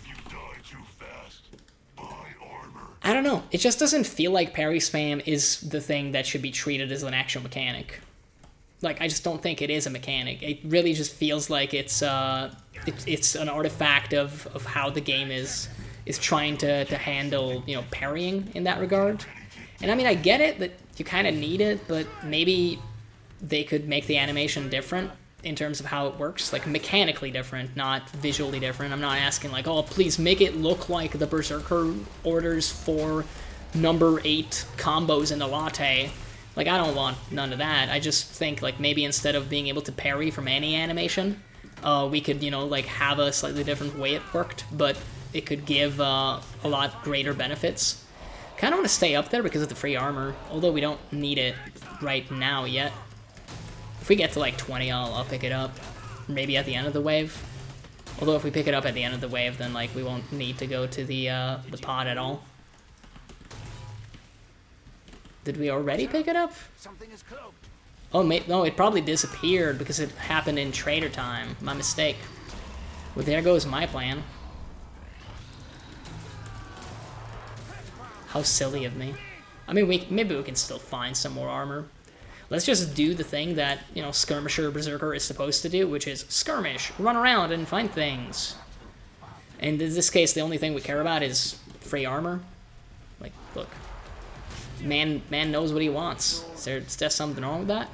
I don't know. It just doesn't feel like parry spam is the thing that should be treated as an actual mechanic. Like, I just don't think it is a mechanic. It really just feels like it's an artifact of how the game is trying to handle, you know, parrying in that regard. And I mean, I get it that you kind of need it, but maybe they could make the animation different. in terms of how it works, like mechanically different, not visually different. I'm not asking like, oh, please make it look like the Berserker orders for number 8 combos in the latte. Like, I don't want none of that. I just think, like, maybe instead of being able to parry from any animation, we could, you know, like, have a slightly different way it worked, but it could give a lot greater benefits. Kind of want to stay up there because of the free armor, although we don't need it right now yet. If we get to, like, 20, I'll pick it up. Maybe at the end of the wave. Although if we pick it up at the end of the wave, then, like, we won't need to go to the pod at all. Did we already pick it up? Oh, no, it probably disappeared because it happened in trader time. My mistake. Well, there goes my plan. How silly of me. I mean, maybe we can still find some more armor. Let's just do the thing that, you know, Skirmisher Berserker is supposed to do, which is skirmish, run around and find things. And in this case, the only thing we care about is free armor. Like, look. Man knows what he wants. Is there something wrong with that?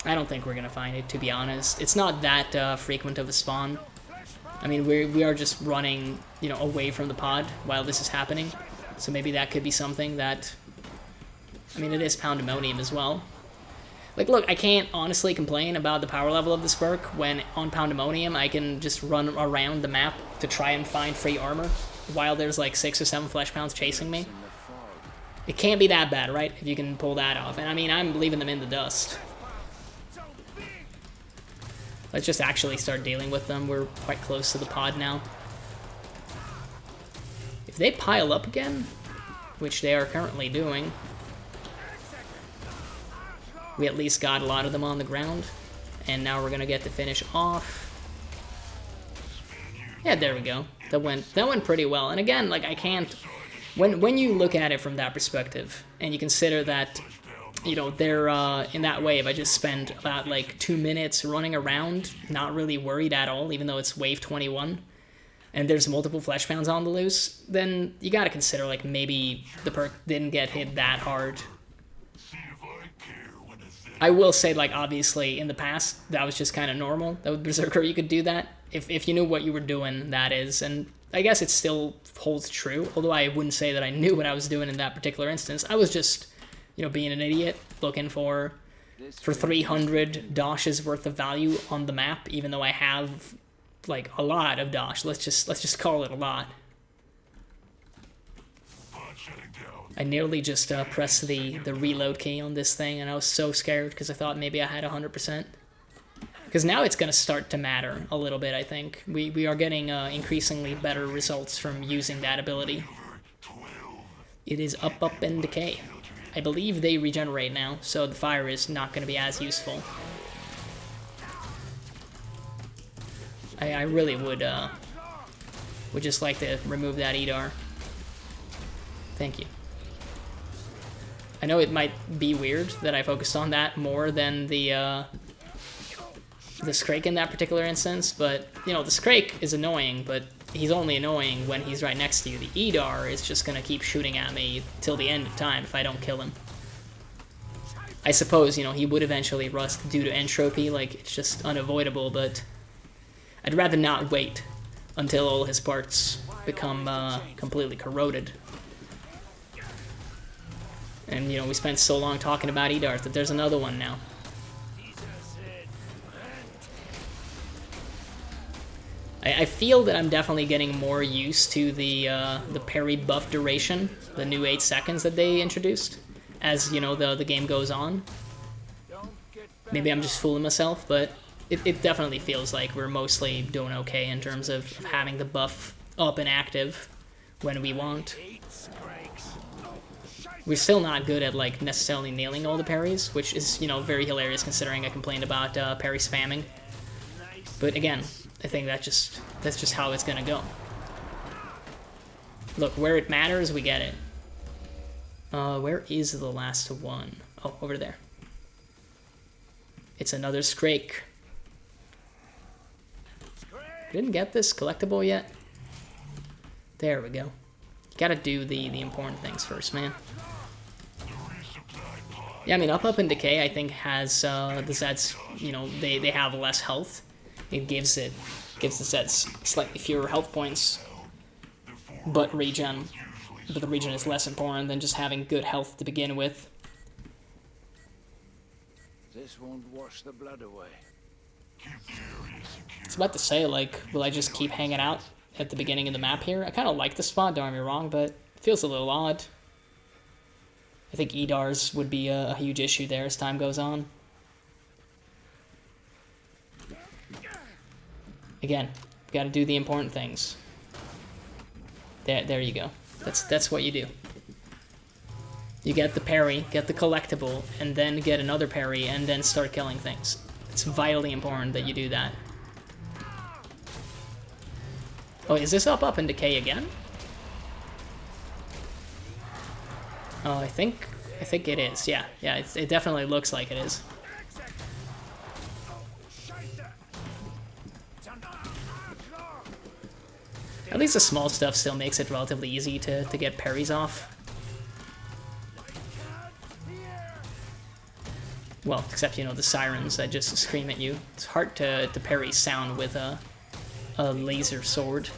I don't think we're gonna find it, to be honest. It's not that frequent of a spawn. I mean, we are just running, you know, away from the pod while this is happening. So maybe that could be something that... I mean, it is Pandemonium as well. Like, look, I can't honestly complain about the power level of this perk when on Pandemonium I can just run around the map to try and find free armor while there's like 6 or 7 flesh pounds chasing me. It can't be that bad, right? If you can pull that off. And I mean, I'm leaving them in the dust. Let's just actually start dealing with them. We're quite close to the pod now. If they pile up again, which they are currently doing, we at least got a lot of them on the ground. And now we're gonna get to finish off. Yeah, there we go. That went pretty well. And again, like, I can't... When you look at it from that perspective, and you consider that, you know, they're in that wave, I just spent about, like, 2 minutes running around, not really worried at all, even though it's wave 21, and there's multiple flesh pounds on the loose, then you gotta consider, like, maybe the perk didn't get hit that hard. I will say, like, obviously, in the past, that was just kind of normal. That with Berserker, you could do that. If you knew what you were doing, that is. And I guess it still holds true, although I wouldn't say that I knew what I was doing in that particular instance. I was just, you know, being an idiot, looking for 300 dashes worth of value on the map, even though I have, like, a lot of dash. Let's just call it a lot. I nearly just pressed the reload key on this thing, and I was so scared because I thought maybe I had 100%. Because now it's going to start to matter a little bit, I think. We are getting increasingly better results from using that ability. It is up, up, and decay. I believe they regenerate now, so the fire is not going to be as useful. I really would just like to remove that Edar. Thank you. I know it might be weird that I focused on that more than the Scrake in that particular instance, but, you know, the Scrake is annoying, but he's only annoying when he's right next to you. The Edar is just gonna keep shooting at me till the end of time if I don't kill him. I suppose, you know, he would eventually rust due to entropy, like, it's just unavoidable, but I'd rather not wait until all his parts become completely corroded. And, you know, we spent so long talking about Edar that there's another one now. I feel that I'm definitely getting more used to the parry buff duration, the new 8 seconds that they introduced, as, you know, the game goes on. Maybe I'm just fooling myself, but it definitely feels like we're mostly doing okay in terms of having the buff up and active when we want. We're still not good at, like, necessarily nailing all the parries, which is, you know, very hilarious considering I complained about parry spamming. But again, I think that's just how it's gonna go. Look, where it matters, we get it. Where is the last one? Oh, over there. It's another Scrake. Didn't get this collectible yet? There we go. Gotta do the important things first, man. Yeah, I mean, Up and Decay, I think, has the sets, you know, they have less health. It gives the sets slightly fewer health points, but the regen is less important than just having good health to begin with. This won't wash the blood away. I was about to say, like, will I just keep hanging out at the beginning of the map here? I kind of like the spot, don't get me wrong, but it feels a little odd. I think EDARs would be a huge issue there as time goes on. Again, got to do the important things. There you go. That's what you do. You get the parry, get the collectible, and then get another parry, and then start killing things. It's vitally important that you do that. Oh, is this Up and Decay again? Oh, I think it is. Yeah, it definitely looks like it is. At least the small stuff still makes it relatively easy to get parries off. Well, except, you know, the sirens that just scream at you. It's hard to parry sound with a laser sword.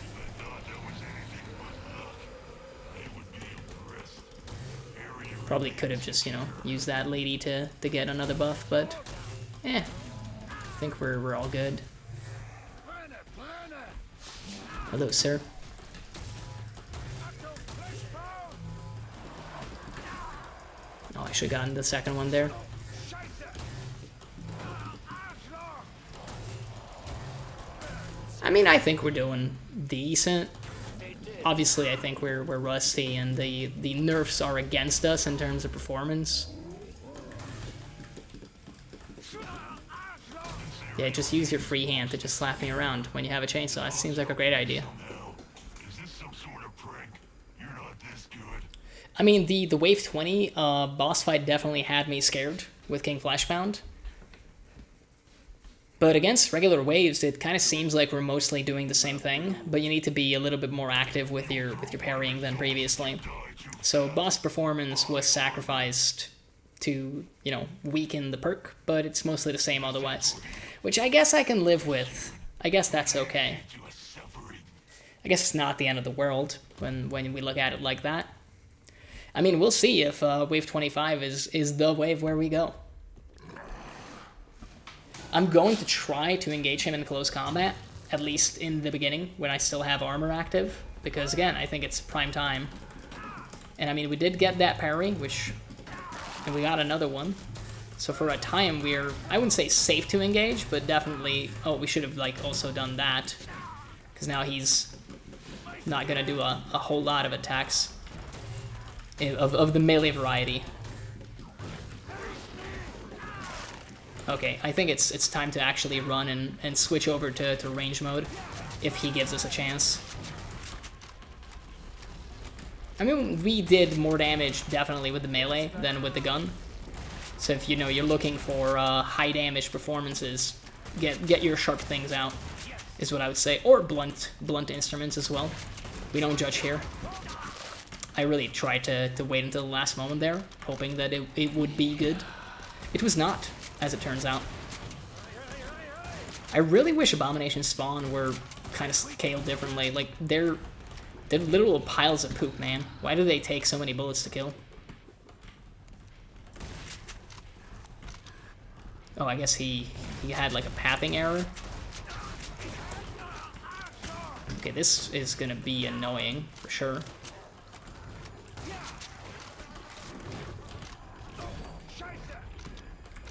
Probably could have just, you know, used that lady to get another buff, but I think we're all good. Hello, sir. Oh, I should have gotten the second one there. I mean, I think we're doing decent. Obviously, I think we're rusty, and the nerfs are against us in terms of performance. Yeah, just use your free hand to just slap me around when you have a chainsaw. It seems like a great idea. I mean, the Wave 20 boss fight definitely had me scared with King Fleshbound. But against regular waves, it kind of seems like we're mostly doing the same thing, but you need to be a little bit more active with your parrying than previously. So boss performance was sacrificed to, you know, weaken the perk, but it's mostly the same otherwise. Which I guess I can live with. I guess that's okay. I guess it's not the end of the world when we look at it like that. I mean, we'll see if Wave 25 is the wave where we go. I'm going to try to engage him in close combat, at least in the beginning, when I still have armor active, because again, I think it's prime time. And I mean, we did get that parry, and we got another one. So for a time, I wouldn't say safe to engage, but definitely, oh, we should have, like, also done that, because now he's not going to do a whole lot of attacks of the melee variety. Okay, I think it's time to actually run and switch over to range mode, if he gives us a chance. I mean, we did more damage, definitely, with the melee than with the gun. So if, you know, you're looking for high damage performances, get your sharp things out, is what I would say. Or blunt instruments as well. We don't judge here. I really tried to wait until the last moment there, hoping that it would be good. It was not, as it turns out. I really wish Abomination Spawn were kind of scaled differently. Like, they're literal piles of poop, man. Why do they take so many bullets to kill? Oh, I guess he had like a pathing error. Okay, this is gonna be annoying for sure.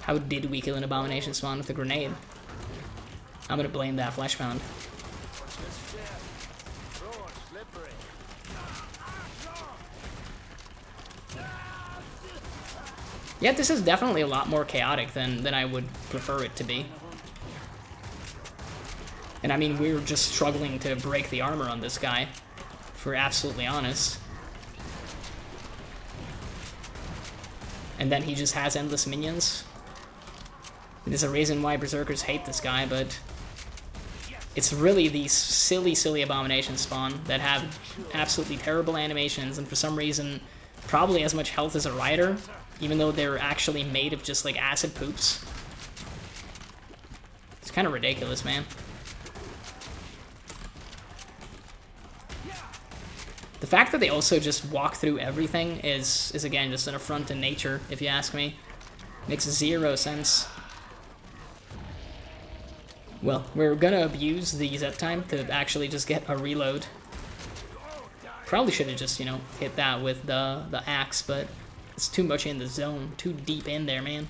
How did we kill an Abomination Spawn with a grenade? I'm gonna blame that Fleshbound. Yeah, this is definitely a lot more chaotic than I would prefer it to be. And I mean, we're just struggling to break the armor on this guy, if we're absolutely honest. And then he just has endless minions. There's a reason why Berserkers hate this guy, but it's really these silly Abomination Spawn that have absolutely terrible animations, and for some reason, probably as much health as a Rider, even though they're actually made of just like acid poops. It's kind of ridiculous, man. The fact that they also just walk through everything is again just an affront to nature, if you ask me. Makes zero sense. Well, we're gonna abuse the Z time to actually just get a reload. Probably should have just, you know, hit that with the axe, but it's too much in the zone. Too deep in there, man.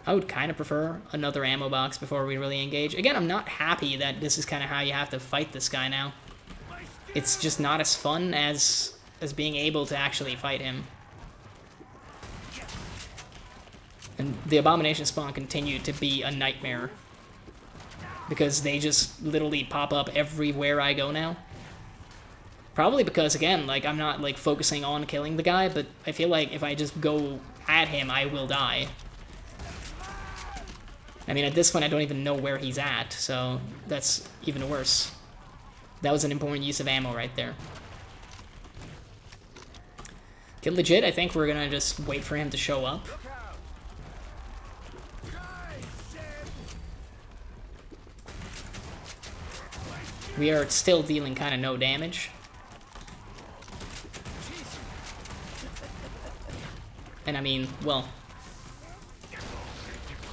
I would kind of prefer another ammo box before we really engage. Again, I'm not happy that this is kind of how you have to fight this guy now. It's just not as fun as being able to actually fight him. And the Abomination spawn continued to be a nightmare. Because they just literally pop up everywhere I go now. Probably because, again, like, I'm not, like, focusing on killing the guy, but I feel like if I just go at him, I will die. I mean, at this point, I don't even know where he's at, so that's even worse. That was an important use of ammo right there. Okay, legit, I think we're gonna just wait for him to show up. We are still dealing kind of no damage. And I mean, well,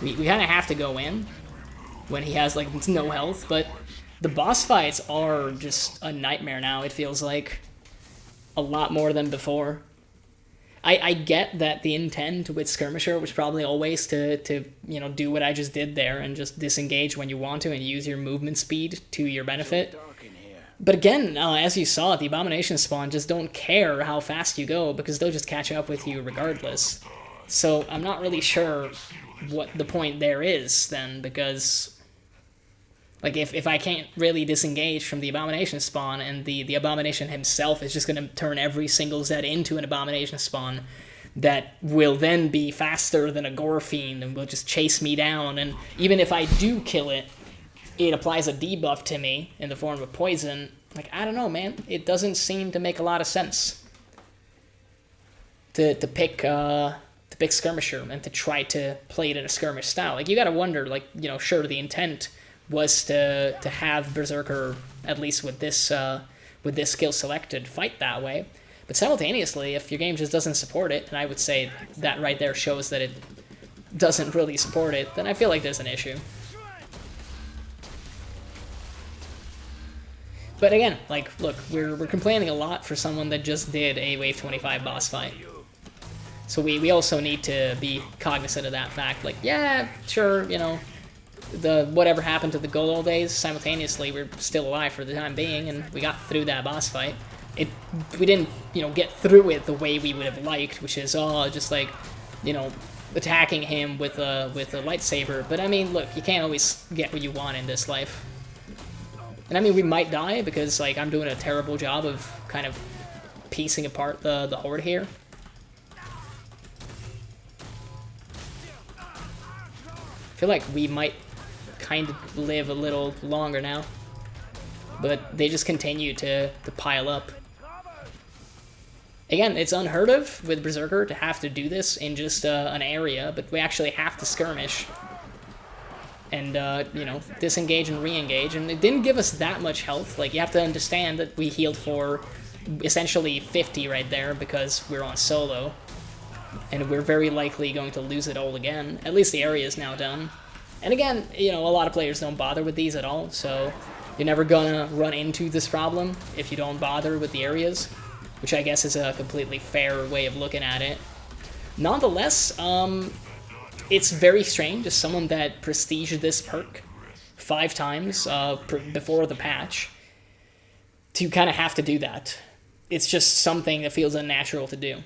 we kind of have to go in when he has, like, no health, but the boss fights are just a nightmare now, it feels like. A lot more than before. I get that the intent with Skirmisher was probably always to you know, do what I just did there and just disengage when you want to and use your movement speed to your benefit. But again, as you saw, the Abomination spawn just don't care how fast you go because they'll just catch up with you regardless. So I'm not really sure what the point there is then, because like if I can't really disengage from the Abomination spawn and the Abomination himself is just going to turn every single Z into an Abomination spawn that will then be faster than a Gore Fiend and will just chase me down, and even if I do kill it, it applies a debuff to me in the form of poison. Like, I don't know, man. It doesn't seem to make a lot of sense to pick Skirmisher and to try to play it in a skirmish style. Like, you gotta wonder, like, you know, sure, the intent was to have Berserker, at least with this skill selected, fight that way. But simultaneously, if your game just doesn't support it, and I would say that right there shows that it doesn't really support it, then I feel like there's an issue. But again, like, look, we're complaining a lot for someone that just did a Wave 25 boss fight. So we also need to be cognizant of that fact. Like, yeah, sure, you know, whatever happened to the good old days, simultaneously we're still alive for the time being, and we got through that boss fight. We didn't, you know, get through it the way we would have liked, which is, just like, you know, attacking him with a lightsaber. But I mean, look, you can't always get what you want in this life. And I mean, we might die because, like, I'm doing a terrible job of kind of piecing apart the horde here. I feel like we might kind of live a little longer now. But they just continue to pile up. Again, it's unheard of with Berserker to have to do this in just an area, but we actually have to skirmish. And, you know, disengage and re-engage, and it didn't give us that much health. Like, you have to understand that we healed for essentially 50 right there because we're on solo. And we're very likely going to lose it all again. At least the area is now done. And again, you know, a lot of players don't bother with these at all, so you're never gonna run into this problem if you don't bother with the areas, which I guess is a completely fair way of looking at it. Nonetheless, it's very strange as someone that prestiged this perk 5 times before the patch to kind of have to do that. It's just something that feels unnatural to do.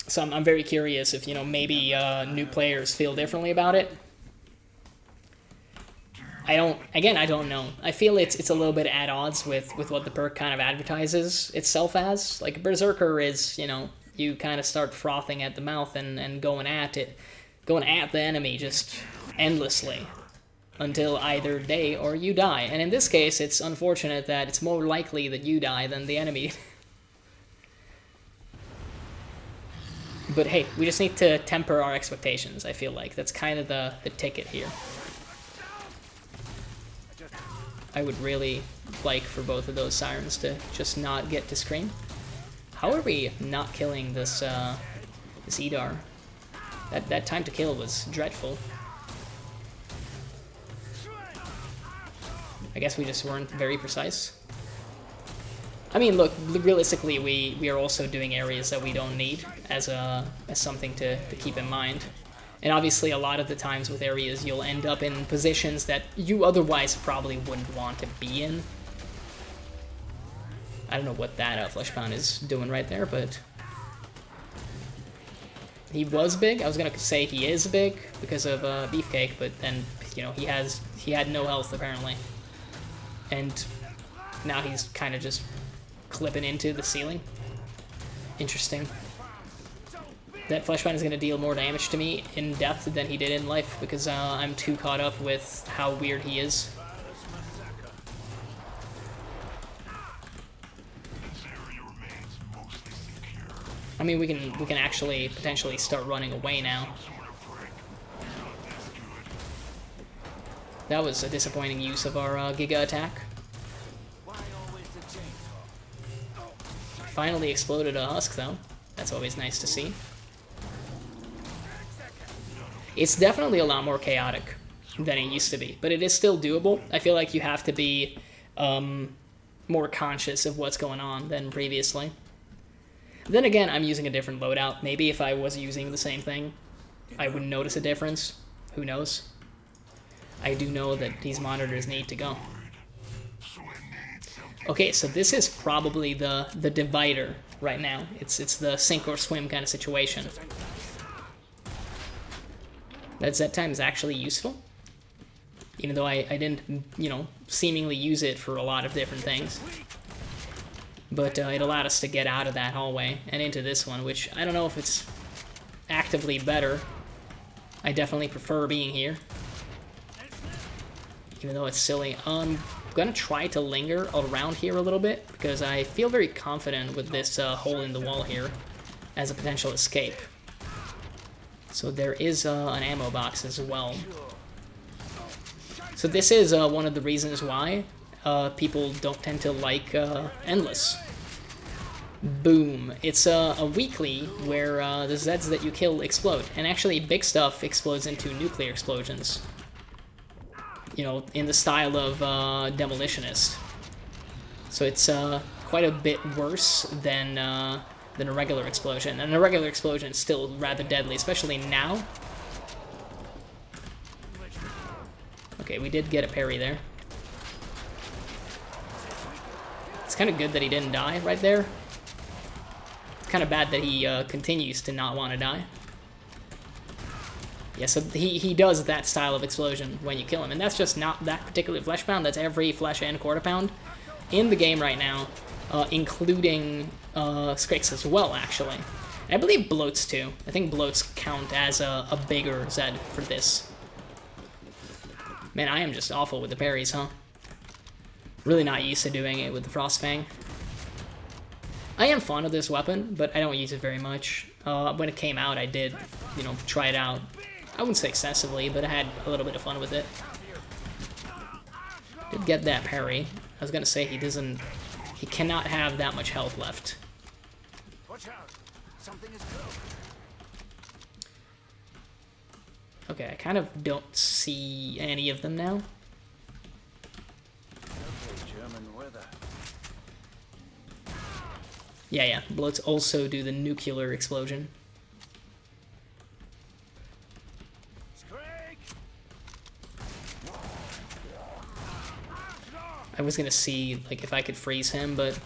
So I'm very curious if, you know, maybe new players feel differently about it. I don't know. I feel it's a little bit at odds with what the perk kind of advertises itself as. Like, Berserker is, you know, you kind of start frothing at the mouth and going at the enemy just endlessly until either they or you die. And in this case, it's unfortunate that it's more likely that you die than the enemy. But hey, we just need to temper our expectations, I feel like. That's kind of the ticket here. I would really like for both of those sirens to just not get to scream. How are we not killing this this Edar? That time to kill was dreadful. I guess we just weren't very precise. I mean, look, realistically, we are also doing areas that we don't need as something to keep in mind. And obviously, a lot of the times with areas, you'll end up in positions that you otherwise probably wouldn't want to be in. I don't know what that Fleshbound is doing right there, but he was big. I was gonna say he is big because of Beefcake, but then you know he had no health apparently, and now he's kind of just clipping into the ceiling. Interesting. That Fleshbound is going to deal more damage to me in death than he did in life because I'm too caught up with how weird he is. I mean, we can actually potentially start running away now. That was a disappointing use of our Giga attack. Finally exploded a husk though. That's always nice to see. It's definitely a lot more chaotic than it used to be, but it is still doable. I feel like you have to be more conscious of what's going on than previously. Then again, I'm using a different loadout. Maybe if I was using the same thing, I wouldn't notice a difference. Who knows? I do know that these monitors need to go. Okay, so this is probably the divider right now. It's the sink or swim kind of situation. That Z time is actually useful, even though I didn't, you know, seemingly use it for a lot of different things. But it allowed us to get out of that hallway and into this one, which I don't know if it's actively better. I definitely prefer being here, even though it's silly. I'm gonna try to linger around here a little bit because I feel very confident with this hole in the wall here as a potential escape. So there is an ammo box as well. So this is one of the reasons why people don't tend to like Endless. Boom. It's a weekly where the Zeds that you kill explode. And actually big stuff explodes into nuclear explosions. You know, in the style of Demolitionist. So it's quite a bit worse than a regular explosion. And a regular explosion is still rather deadly, especially now. Okay, we did get a parry there. It's kind of good that he didn't die right there. It's kind of bad that he continues to not want to die. Yeah, so he does that style of explosion when you kill him. And that's just not that particular Fleshbound. That's every Flesh and Quarter Pound in the game right now. Including Skrix as well, actually. And I believe Bloats too. I think Bloats count as a bigger Zed for this. Man, I am just awful with the parries, huh? Really not used to doing it with the Frostfang. I am fond of this weapon, but I don't use it very much. When it came out, I did, you know, try it out. I wouldn't say excessively, but I had a little bit of fun with it. Did get that parry. I was gonna say he cannot have that much health left. Watch out. Something is close. Okay, I kind of don't see any of them now. Okay, German weather. Yeah. Let's also do the nuclear explosion. I was gonna see like if I could freeze him, but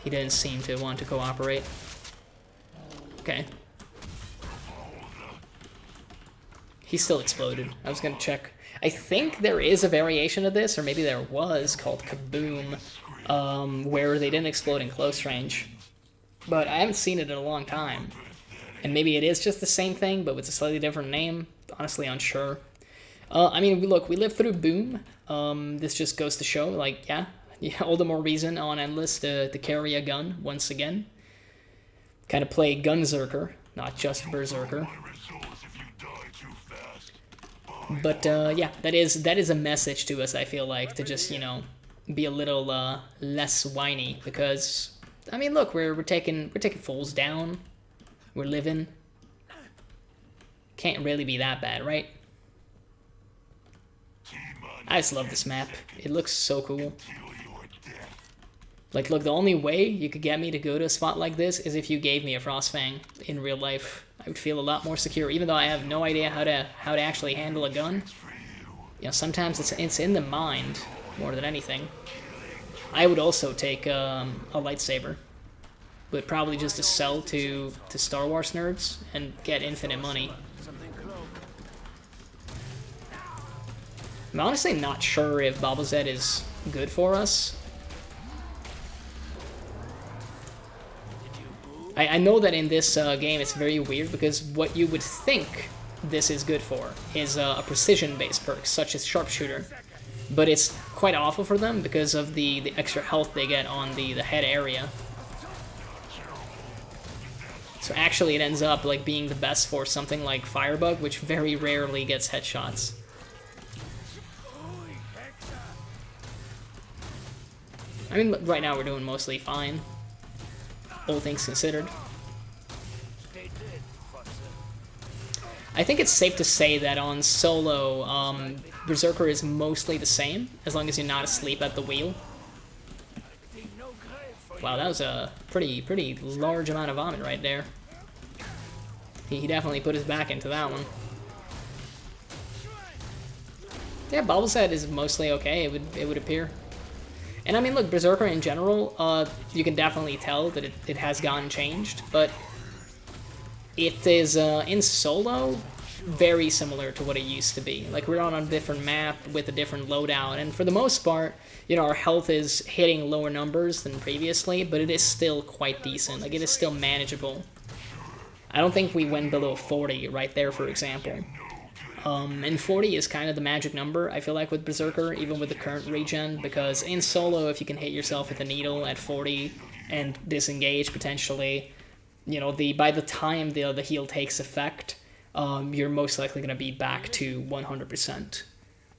he didn't seem to want to cooperate. Okay. He still exploded. I was gonna check. I think there is a variation of this, or maybe there was, called Kaboom, where they didn't explode in close range. But I haven't seen it in a long time. And maybe it is just the same thing, but with a slightly different name. Honestly, unsure. I mean, look, we lived through Boom. This just goes to show, like, yeah, all the more reason on Endless to carry a gun once again. kind of play Gunzerker, not just Berserker. But yeah, that is a message to us, I feel like, to just, you know, be a little less whiny, because I mean, look, we're taking fools down. We're living. Can't really be that bad, right? I just love this map. It looks so cool. Like, look, the only way you could get me to go to a spot like this is if you gave me a Frostfang in real life. I would feel a lot more secure, even though I have no idea how to actually handle a gun. You know, sometimes it's in the mind more than anything. I would also take a lightsaber, but probably just to sell to Star Wars nerds and get infinite money. I'm honestly not sure if Baba Zed is good for us. I know that in this game it's very weird, because what you would think this is good for is a precision-based perk, such as Sharpshooter. But it's quite awful for them because of the extra health they get on the head area. So actually it ends up like being the best for something like Firebug, which very rarely gets headshots. I mean, right now we're doing mostly fine, all things considered. I think it's safe to say that on solo, Berserker is mostly the same, as long as you're not asleep at the wheel. Wow, that was a pretty large amount of vomit right there. He definitely put his back into that one. Yeah, Bubble's head is mostly okay, it would appear. And I mean, look, Berserker in general, you can definitely tell that it has gotten changed, but it is, in solo, very similar to what it used to be. Like, we're on a different map with a different loadout, and for the most part, you know, our health is hitting lower numbers than previously, but it is still quite decent. Like, it is still manageable. I don't think we went below 40 right there, for example. And 40 is kind of the magic number, I feel like, with Berserker, even with the current regen, because in solo, if you can hit yourself with a needle at 40 and disengage potentially, you know, by the time the heal takes effect, you're most likely going to be back to 100%.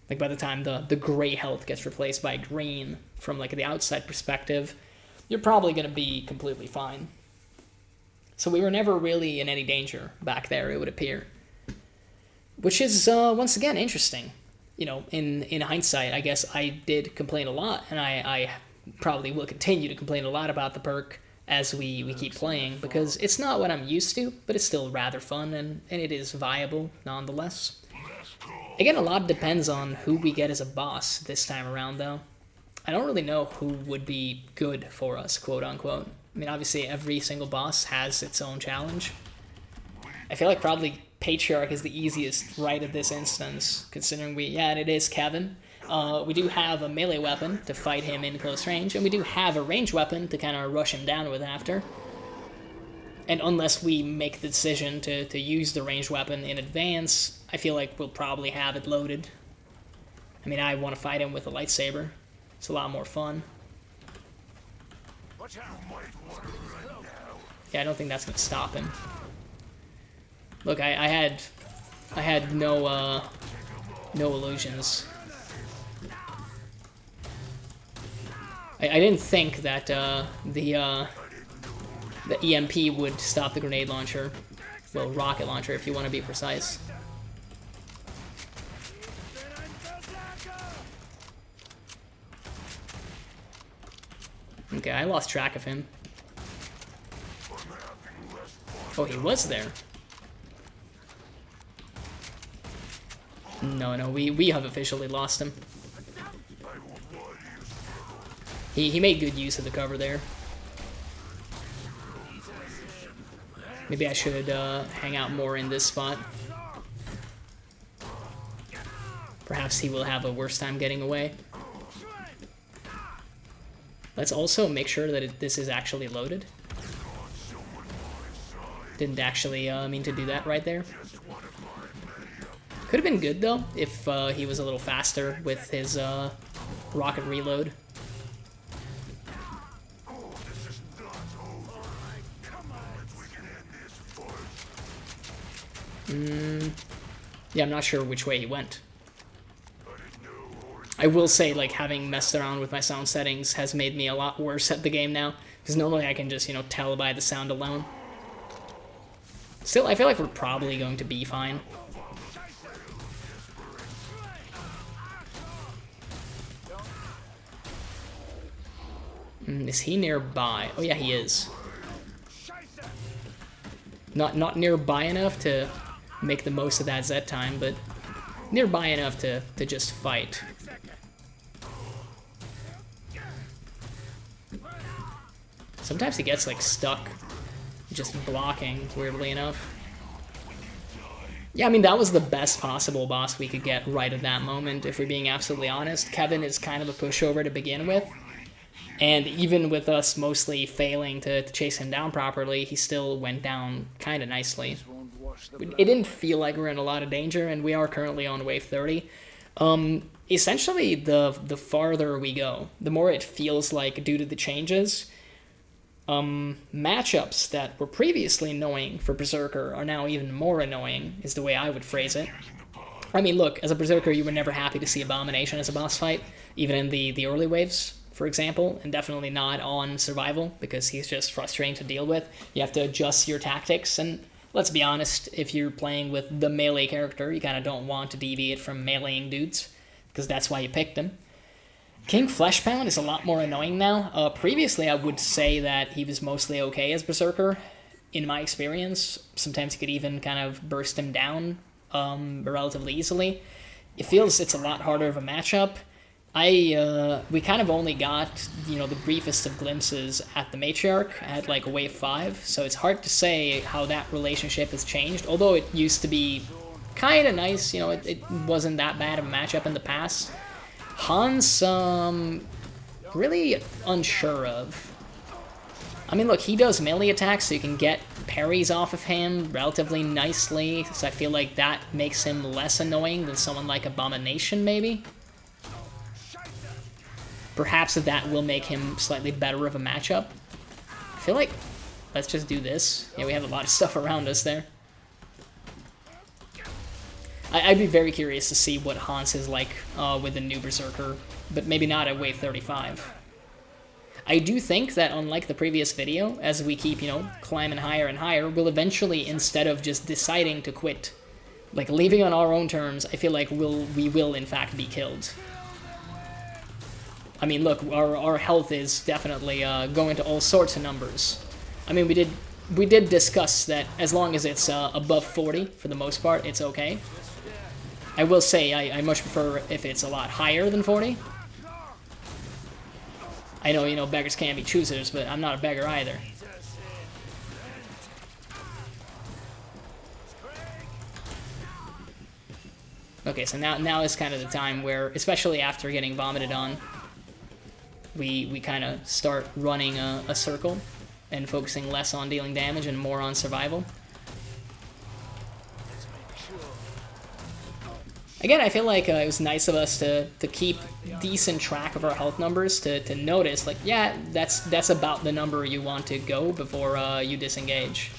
Like, by the time the gray health gets replaced by green from, like, the outside perspective, you're probably going to be completely fine. So we were never really in any danger back there, it would appear. Which is, once again, interesting. You know, in hindsight, I guess I did complain a lot, and I probably will continue to complain a lot about the perk as we keep playing, because it's not what I'm used to, but it's still rather fun, and it is viable nonetheless. Again, a lot depends on who we get as a boss this time around, though. I don't really know who would be good for us, quote-unquote. I mean, obviously, every single boss has its own challenge. I feel like probably Patriarch is the easiest right at this instance, considering and it is Kevin. We do have a melee weapon to fight him in close range, and we do have a ranged weapon to kind of rush him down with after. And unless we make the decision to use the ranged weapon in advance, I feel like we'll probably have it loaded. I mean, I want to fight him with a lightsaber. It's a lot more fun. Yeah, I don't think that's going to stop him. Look, I had no illusions. I didn't think that the EMP would stop the grenade launcher. Well, rocket launcher, if you want to be precise. Okay, I lost track of him. Oh, he was there. No, we have officially lost him. He made good use of the cover there. Maybe I should hang out more in this spot. Perhaps he will have a worse time getting away. Let's also make sure that this is actually loaded. Didn't actually mean to do that right there. Could have been good, though, if he was a little faster with his rocket reload. Yeah, I'm not sure which way he went. I will say, like, having messed around with my sound settings has made me a lot worse at the game now, because normally I can just, you know, tell by the sound alone. Still, I feel like we're probably going to be fine. Is he nearby? Oh yeah, he is. Not nearby enough to make the most of that Z time, but nearby enough to just fight. Sometimes he gets like stuck just blocking, weirdly enough. Yeah, I mean, that was the best possible boss we could get right at that moment, if we're being absolutely honest. Kevin is kind of a pushover to begin with. And even with us mostly failing to chase him down properly, he still went down kind of nicely. It didn't feel like we're in a lot of danger, and we are currently on wave 30. Essentially, the farther we go, the more it feels like, due to the changes, matchups that were previously annoying for Berserker are now even more annoying, is the way I would phrase it. I mean, look, as a Berserker, you were never happy to see Abomination as a boss fight, even in the early waves, for example, and definitely not on Survival, because he's just frustrating to deal with. You have to adjust your tactics, and let's be honest, if you're playing with the melee character, you kind of don't want to deviate from meleeing dudes, because that's why you picked him. King Fleshpound is a lot more annoying now. Previously, I would say that he was mostly okay as Berserker, in my experience. Sometimes you could even kind of burst him down relatively easily. It feels it's a lot harder of a matchup. We kind of only got, you know, the briefest of glimpses at the Matriarch at like wave 5, so it's hard to say how that relationship has changed, although it used to be kind of nice, you know, it wasn't that bad of a matchup in the past. Hans, really unsure of. I mean, look, he does melee attacks, so you can get parries off of him relatively nicely, so I feel like that makes him less annoying than someone like Abomination, maybe? Perhaps that will make him slightly better of a matchup. I feel like, let's just do this. Yeah, we have a lot of stuff around us there. I'd be very curious to see what Hans is like with the new Berserker, but maybe not at wave 35. I do think that, unlike the previous video, as we keep, you know, climbing higher and higher, we'll eventually, instead of just deciding to quit, like leaving on our own terms, I feel like we will in fact be killed. I mean, look, our health is definitely going to all sorts of numbers. I mean, we did discuss that as long as it's above 40, for the most part, it's okay. I will say I much prefer if it's a lot higher than 40. I know, you know, beggars can't be choosers, but I'm not a beggar either. Okay, so now is kind of the time where, especially after getting vomited on, we kind of start running a circle and focusing less on dealing damage and more on survival. Again, I feel like it was nice of us to keep decent track of our health numbers, to notice, like, yeah, that's about the number you want to go before you disengage.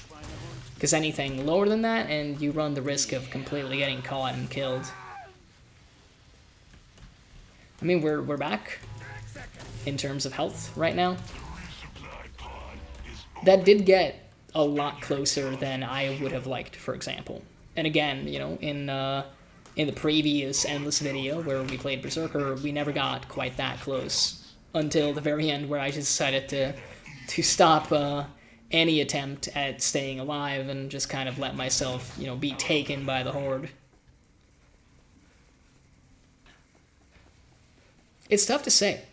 Because anything lower than that, and you run the risk of completely getting caught and killed. I mean, we're back in terms of health right now. That did get a lot closer than I would have liked, for example. And again, you know, in the previous Endless video where we played Berserker, we never got quite that close until the very end, where I just decided to stop any attempt at staying alive and just kind of let myself, you know, be taken by the horde. It's tough to say.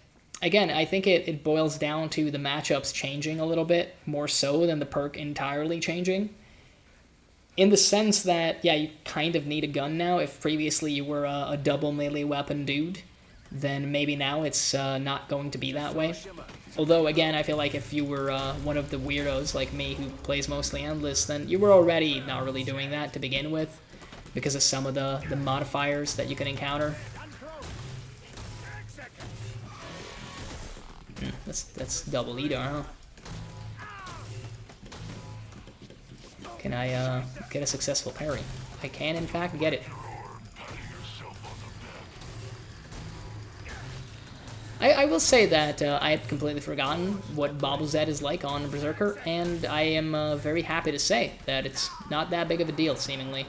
Again, I think it boils down to the matchups changing a little bit, more so than the perk entirely changing. In the sense that, yeah, you kind of need a gun now. If previously you were a double melee weapon dude, then maybe now it's not going to be that way. Although, again, I feel like if you were one of the weirdos like me who plays mostly Endless, then you were already not really doing that to begin with, because of some of the modifiers that you can encounter. That's double Edar, huh? Can I get a successful parry? I can, in fact, get it. I will say that I had completely forgotten what Bobble Z is like on Berserker, and I am very happy to say that it's not that big of a deal, seemingly.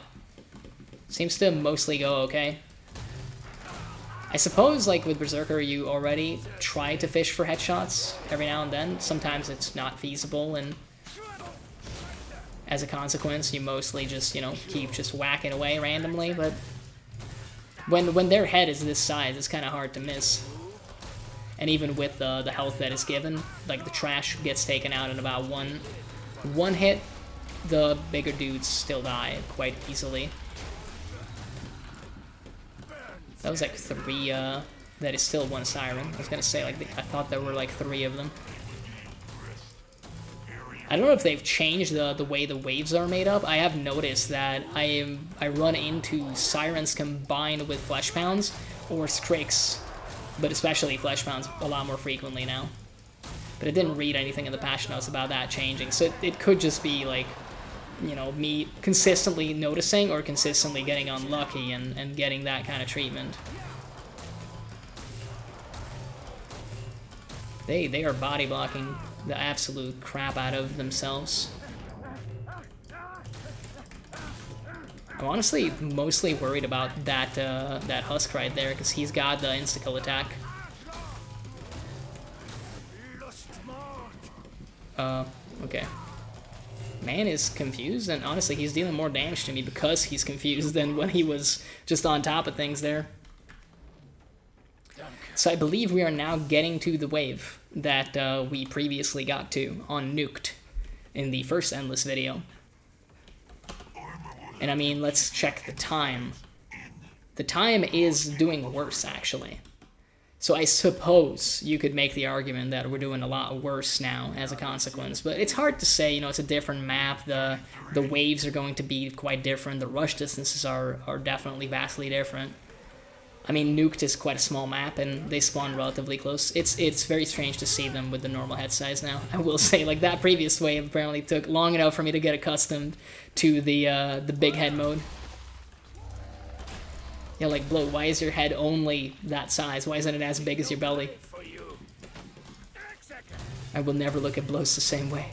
Seems to mostly go okay. I suppose, like, with Berserker, you already try to fish for headshots every now and then. Sometimes it's not feasible, and as a consequence, you mostly just, you know, keep just whacking away randomly, but when their head is this size, it's kind of hard to miss. And even with the health that is given, like, the trash gets taken out in about one hit, the bigger dudes still die quite easily. That was like 3, that is still 1 siren. I was gonna say, like, I thought there were like 3 of them. I don't know if they've changed the way the waves are made up. I have noticed that I run into sirens combined with flesh pounds or skriks, but especially flesh pounds a lot more frequently now. But I didn't read anything in the patch notes about that changing, so it could just be like, you know, me consistently noticing or consistently getting unlucky and getting that kind of treatment. They are body blocking the absolute crap out of themselves. I'm honestly mostly worried about that that husk right there, because he's got the insta-kill attack. Okay. Man is confused, and honestly, he's dealing more damage to me because he's confused than when he was just on top of things there. So I believe we are now getting to the wave that we previously got to on Nuked in the first Endless video. And I mean, let's check the time. The time is doing worse, actually. So I suppose you could make the argument that we're doing a lot worse now as a consequence. But it's hard to say, you know, it's a different map. The waves are going to be quite different. The rush distances are definitely vastly different. I mean, Nuked is quite a small map, and they spawn relatively close. It's very strange to see them with the normal head size now. I will say, like, that previous wave apparently took long enough for me to get accustomed to the big head mode. Yeah, like, Blow, why is your head only that size? Why isn't it as big as your belly? I will never look at Blows the same way.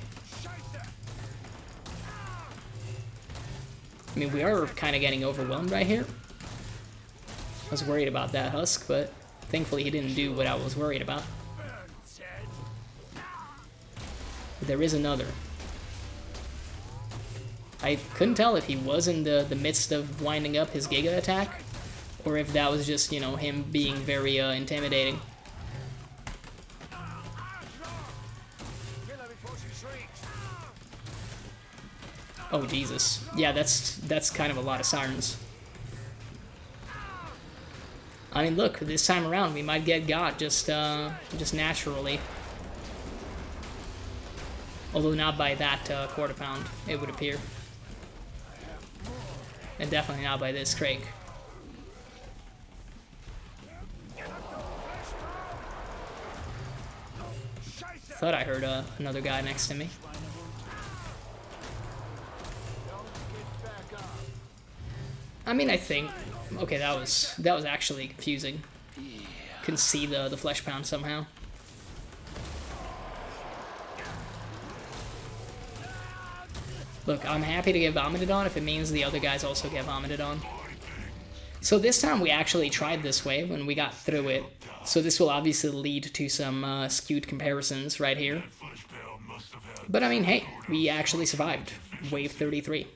I mean, we are kind of getting overwhelmed right here. I was worried about that husk, but thankfully he didn't do what I was worried about. But there is another. I couldn't tell if he was in the midst of winding up his Giga attack, or if that was just, you know, him being very intimidating. Oh, Jesus. Yeah, that's kind of a lot of sirens. I mean, look, this time around we might get got just naturally. Although not by that quarter pound, it would appear. And definitely not by this Crake. Thought I heard another guy next to me. I mean, I think... Okay, that was actually confusing. Couldn't see the flesh pound somehow. Look, I'm happy to get vomited on if it means the other guys also get vomited on. So this time we actually tried this wave when we got through it. So this will obviously lead to some skewed comparisons right here. But I mean, hey, we actually survived. Wave 33.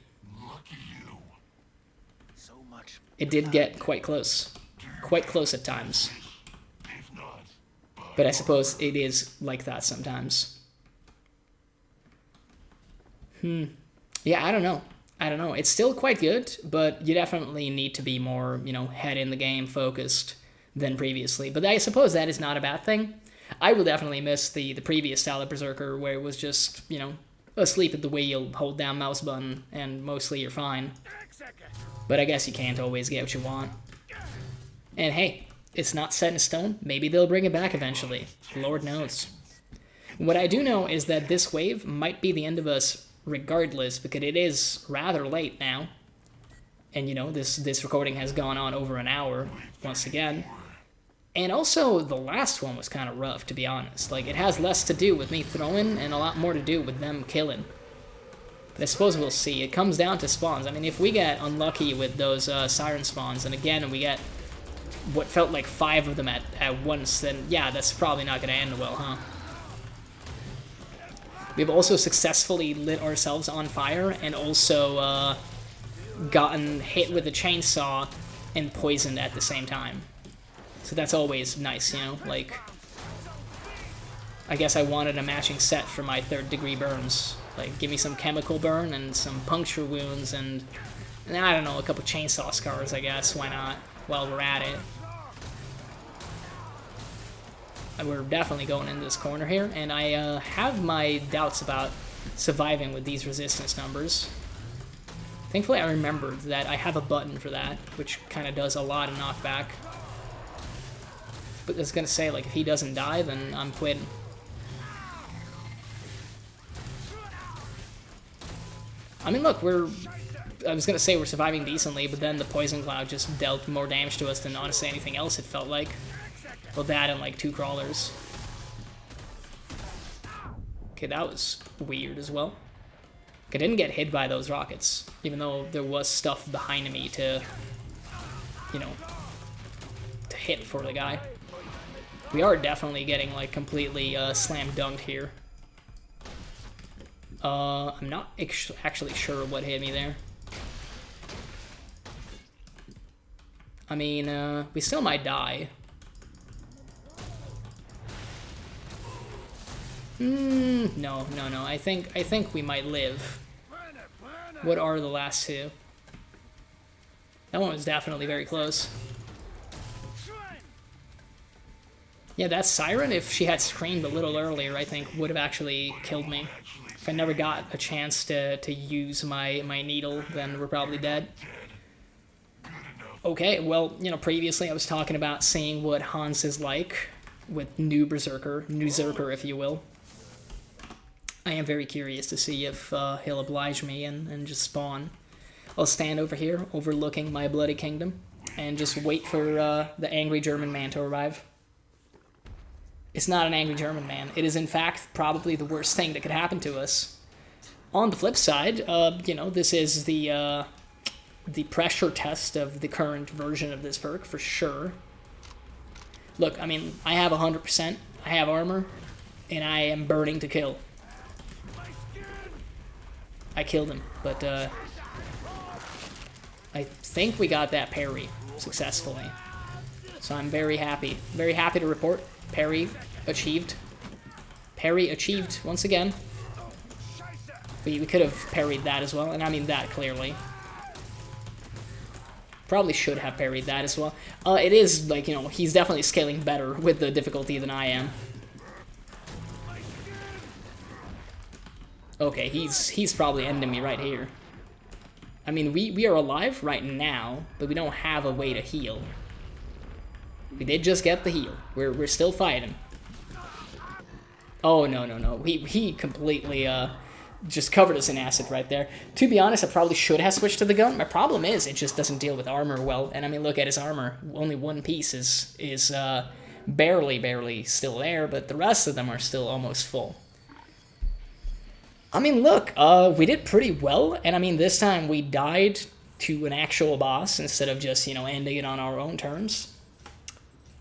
It did get quite close. Quite close at times. But I suppose it is like that sometimes. Yeah, I don't know. It's still quite good, but you definitely need to be more, you know, head in the game focused than previously. But I suppose that is not a bad thing. I will definitely miss the previous style of Berserker where it was just, you know, asleep at the wheel, hold down mouse button, and mostly you're fine. But I guess you can't always get what you want. And hey, it's not set in stone. Maybe they'll bring it back eventually. Lord knows. What I do know is that this wave might be the end of us regardless, because it is rather late now. And, you know, this recording has gone on over an hour, once again. And also, the last one was kind of rough, to be honest. Like, it has less to do with me throwing and a lot more to do with them killing. But I suppose we'll see. It comes down to spawns. I mean, if we get unlucky with those siren spawns, and again, we get what felt like 5 of them at once, then yeah, that's probably not going to end well, huh? We've also successfully lit ourselves on fire and also gotten hit with a chainsaw and poisoned at the same time. So that's always nice, you know? Like, I guess I wanted a matching set for my 3rd degree burns. Like, give me some chemical burn and some puncture wounds and I don't know, a couple chainsaw scars, I guess. Why not? While we're at it. We're definitely going into this corner here, and I have my doubts about surviving with these resistance numbers. Thankfully, I remembered that I have a button for that, which kind of does a lot of knockback. But I was gonna say, like, if he doesn't die, then I'm quitting. I mean, look, I was gonna say we're surviving decently, but then the poison cloud just dealt more damage to us than honestly anything else, it felt like. Well, that and like 2 crawlers. Okay, that was weird as well. I didn't get hit by those rockets, even though there was stuff behind me to, you know, to hit for the guy. We are definitely getting, like, completely slam dunked here. I'm not actually sure what hit me there. I mean, we still might die. No. I think we might live. What are the last 2? That one was definitely very close. Yeah, that siren, if she had screamed a little earlier, I think would have actually killed me. If I never got a chance to use my needle, then we're probably dead. Okay, well, you know, previously I was talking about seeing what Hans is like with new Berserker if you will. I am very curious to see if he'll oblige me and just spawn. I'll stand over here, overlooking my bloody kingdom, and just wait for the angry German man to arrive. It's not an angry German man. It is, in fact, probably the worst thing that could happen to us. On the flip side, you know, this is the pressure test of the current version of this perk, for sure. Look, I mean, I have 100%, I have armor, and I am burning to kill. I killed him, but I think we got that parry successfully. So I'm very happy to report. Parry achieved. Parry achieved once again. We could have parried that as well, and I mean that clearly. Probably should have parried that as well. It is, like, you know, he's definitely scaling better with the difficulty than I am. Okay, he's probably ending me right here. I mean, we are alive right now, but we don't have a way to heal. We did just get the heal. We're still fighting. Oh, no. He completely just covered us in acid right there. To be honest, I probably should have switched to the gun. My problem is it just doesn't deal with armor well. And I mean, look at his armor. Only one piece is barely still there, but the rest of them are still almost full. I mean, look, we did pretty well. And I mean, this time we died to an actual boss instead of just, you know, ending it on our own terms.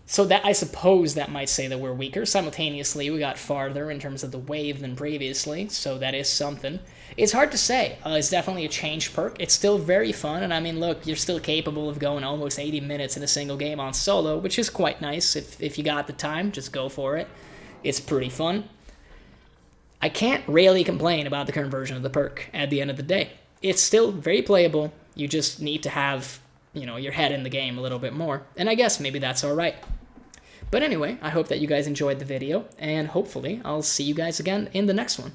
So that, I suppose that might say that we're weaker. Simultaneously, we got farther in terms of the wave than previously, so that is something. It's hard to say. It's definitely a changed perk. It's still very fun, and I mean, look, you're still capable of going almost 80 minutes in a single game on solo, which is quite nice. If you got the time, just go for it. It's pretty fun. I can't really complain about the current version of the perk at the end of the day. It's still very playable. You just need to have, you know, your head in the game a little bit more, and I guess maybe that's all right. But anyway, I hope that you guys enjoyed the video, and hopefully I'll see you guys again in the next one.